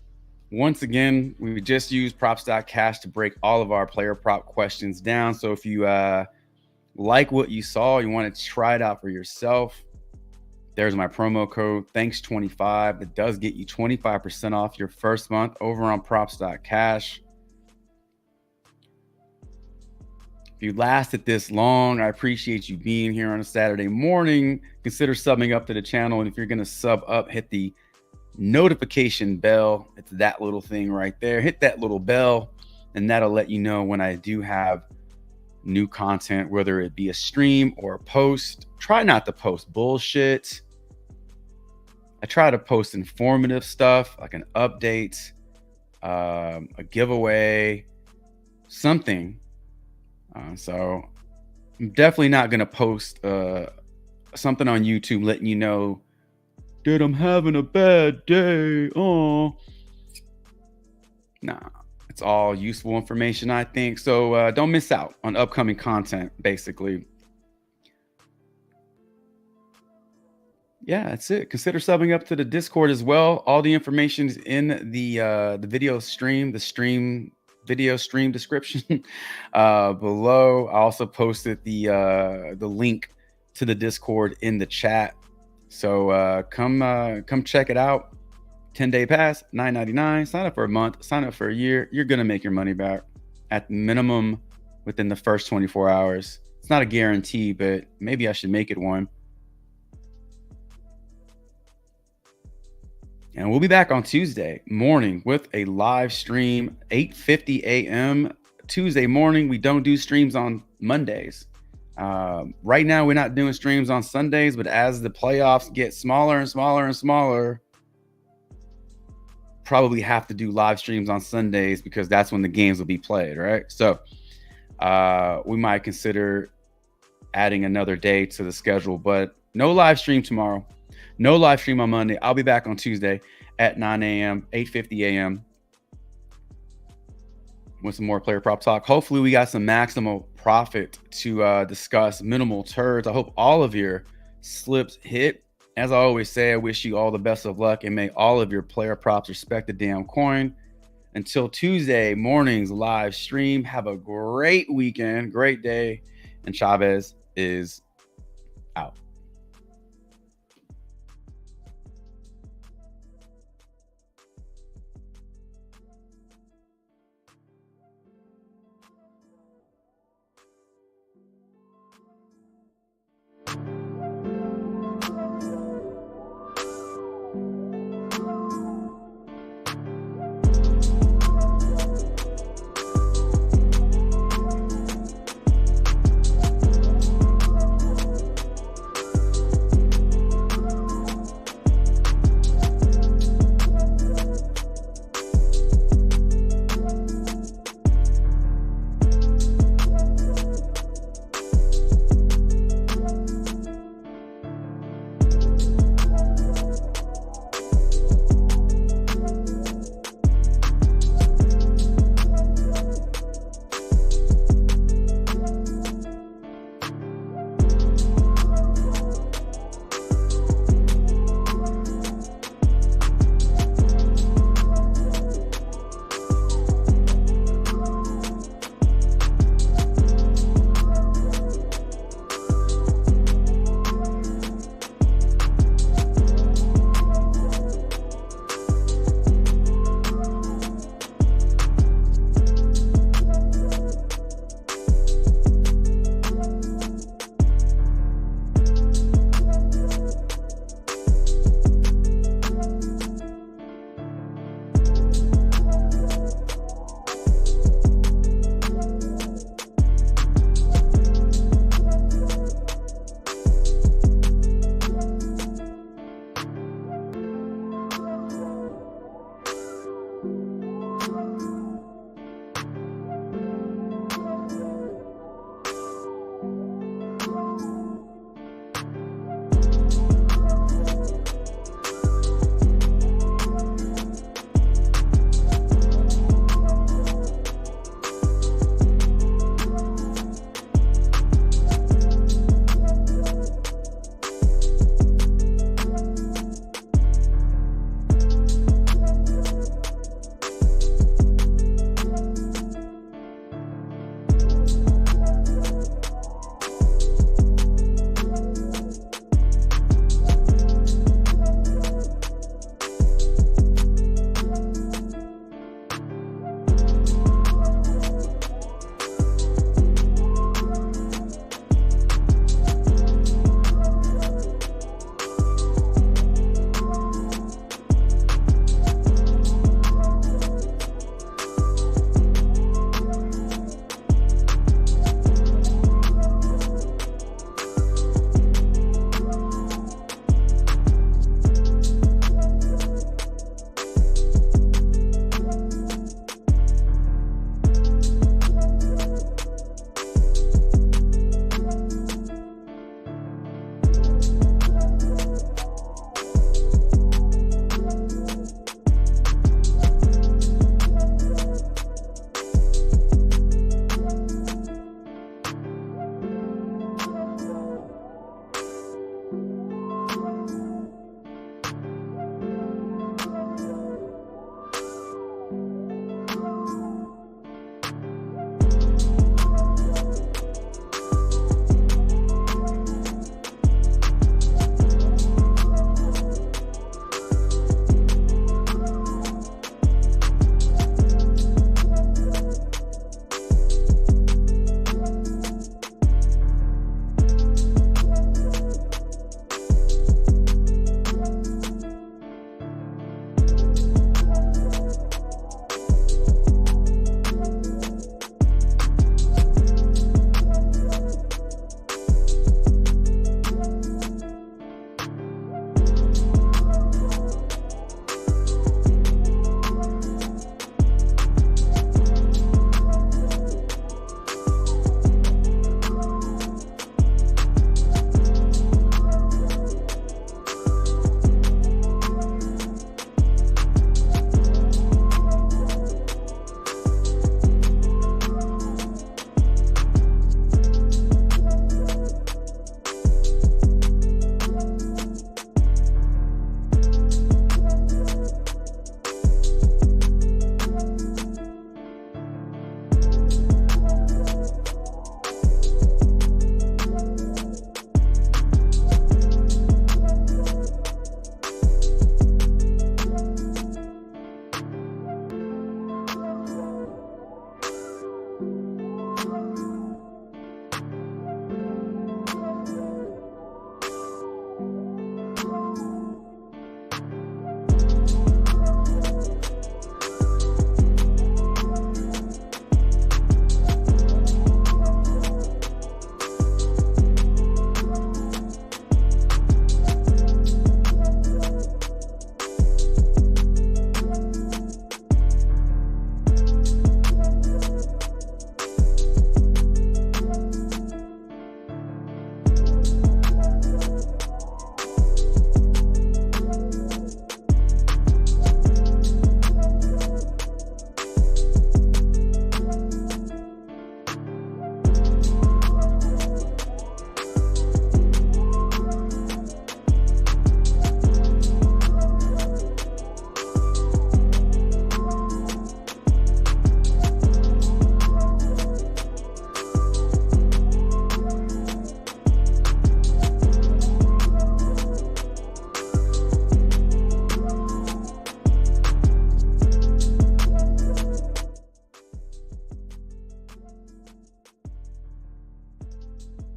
Once again, we just used props.cash to break all of our player prop questions down. So if you like what you saw, you want to try it out for yourself, there's my promo code, thanks25. It does get you 25% off your first month over on props.cash. If you lasted this long, I appreciate you being here on a Saturday morning. Consider subbing up to the channel. And if you're going to sub up, hit the notification bell. It's that little thing right there. Hit that little bell, and that'll let you know when I do have new content, whether it be a stream or a post. Try not to post bullshit. I try to post informative stuff, like an update, a giveaway, something. So I'm definitely not going to post something on YouTube letting you know, dude, I'm having a bad day. Oh, nah, it's all useful information, I think. So don't miss out on upcoming content, basically. Yeah, that's it. Consider subbing up to the Discord as well. All the information is in the video stream, video stream description below. I also posted the link to the Discord in the chat. So come check it out. 10-day pass, $9.99. Sign up for a month, sign up for a year. You're gonna make your money back at minimum within the first 24 hours. It's not a guarantee, but maybe I should make it one. And we'll be back on Tuesday morning with a live stream, 8:50 a.m. Tuesday morning. We don't do streams on Mondays. Right now, we're not doing streams on Sundays, but as the playoffs get smaller and smaller and smaller, probably have to do live streams on Sundays because that's when the games will be played, right? So we might consider adding another day to the schedule, but no live stream tomorrow. No live stream on Monday. I'll be back on Tuesday at 9 a.m., 8:50 a.m. with some more player prop talk. Hopefully we got some maximal profit to discuss, minimal turds. I hope all of your slips hit. As I always say, I wish you all the best of luck and may all of your player props respect the damn coin. Until Tuesday morning's live stream, have a great weekend, great day, and Chavez is out.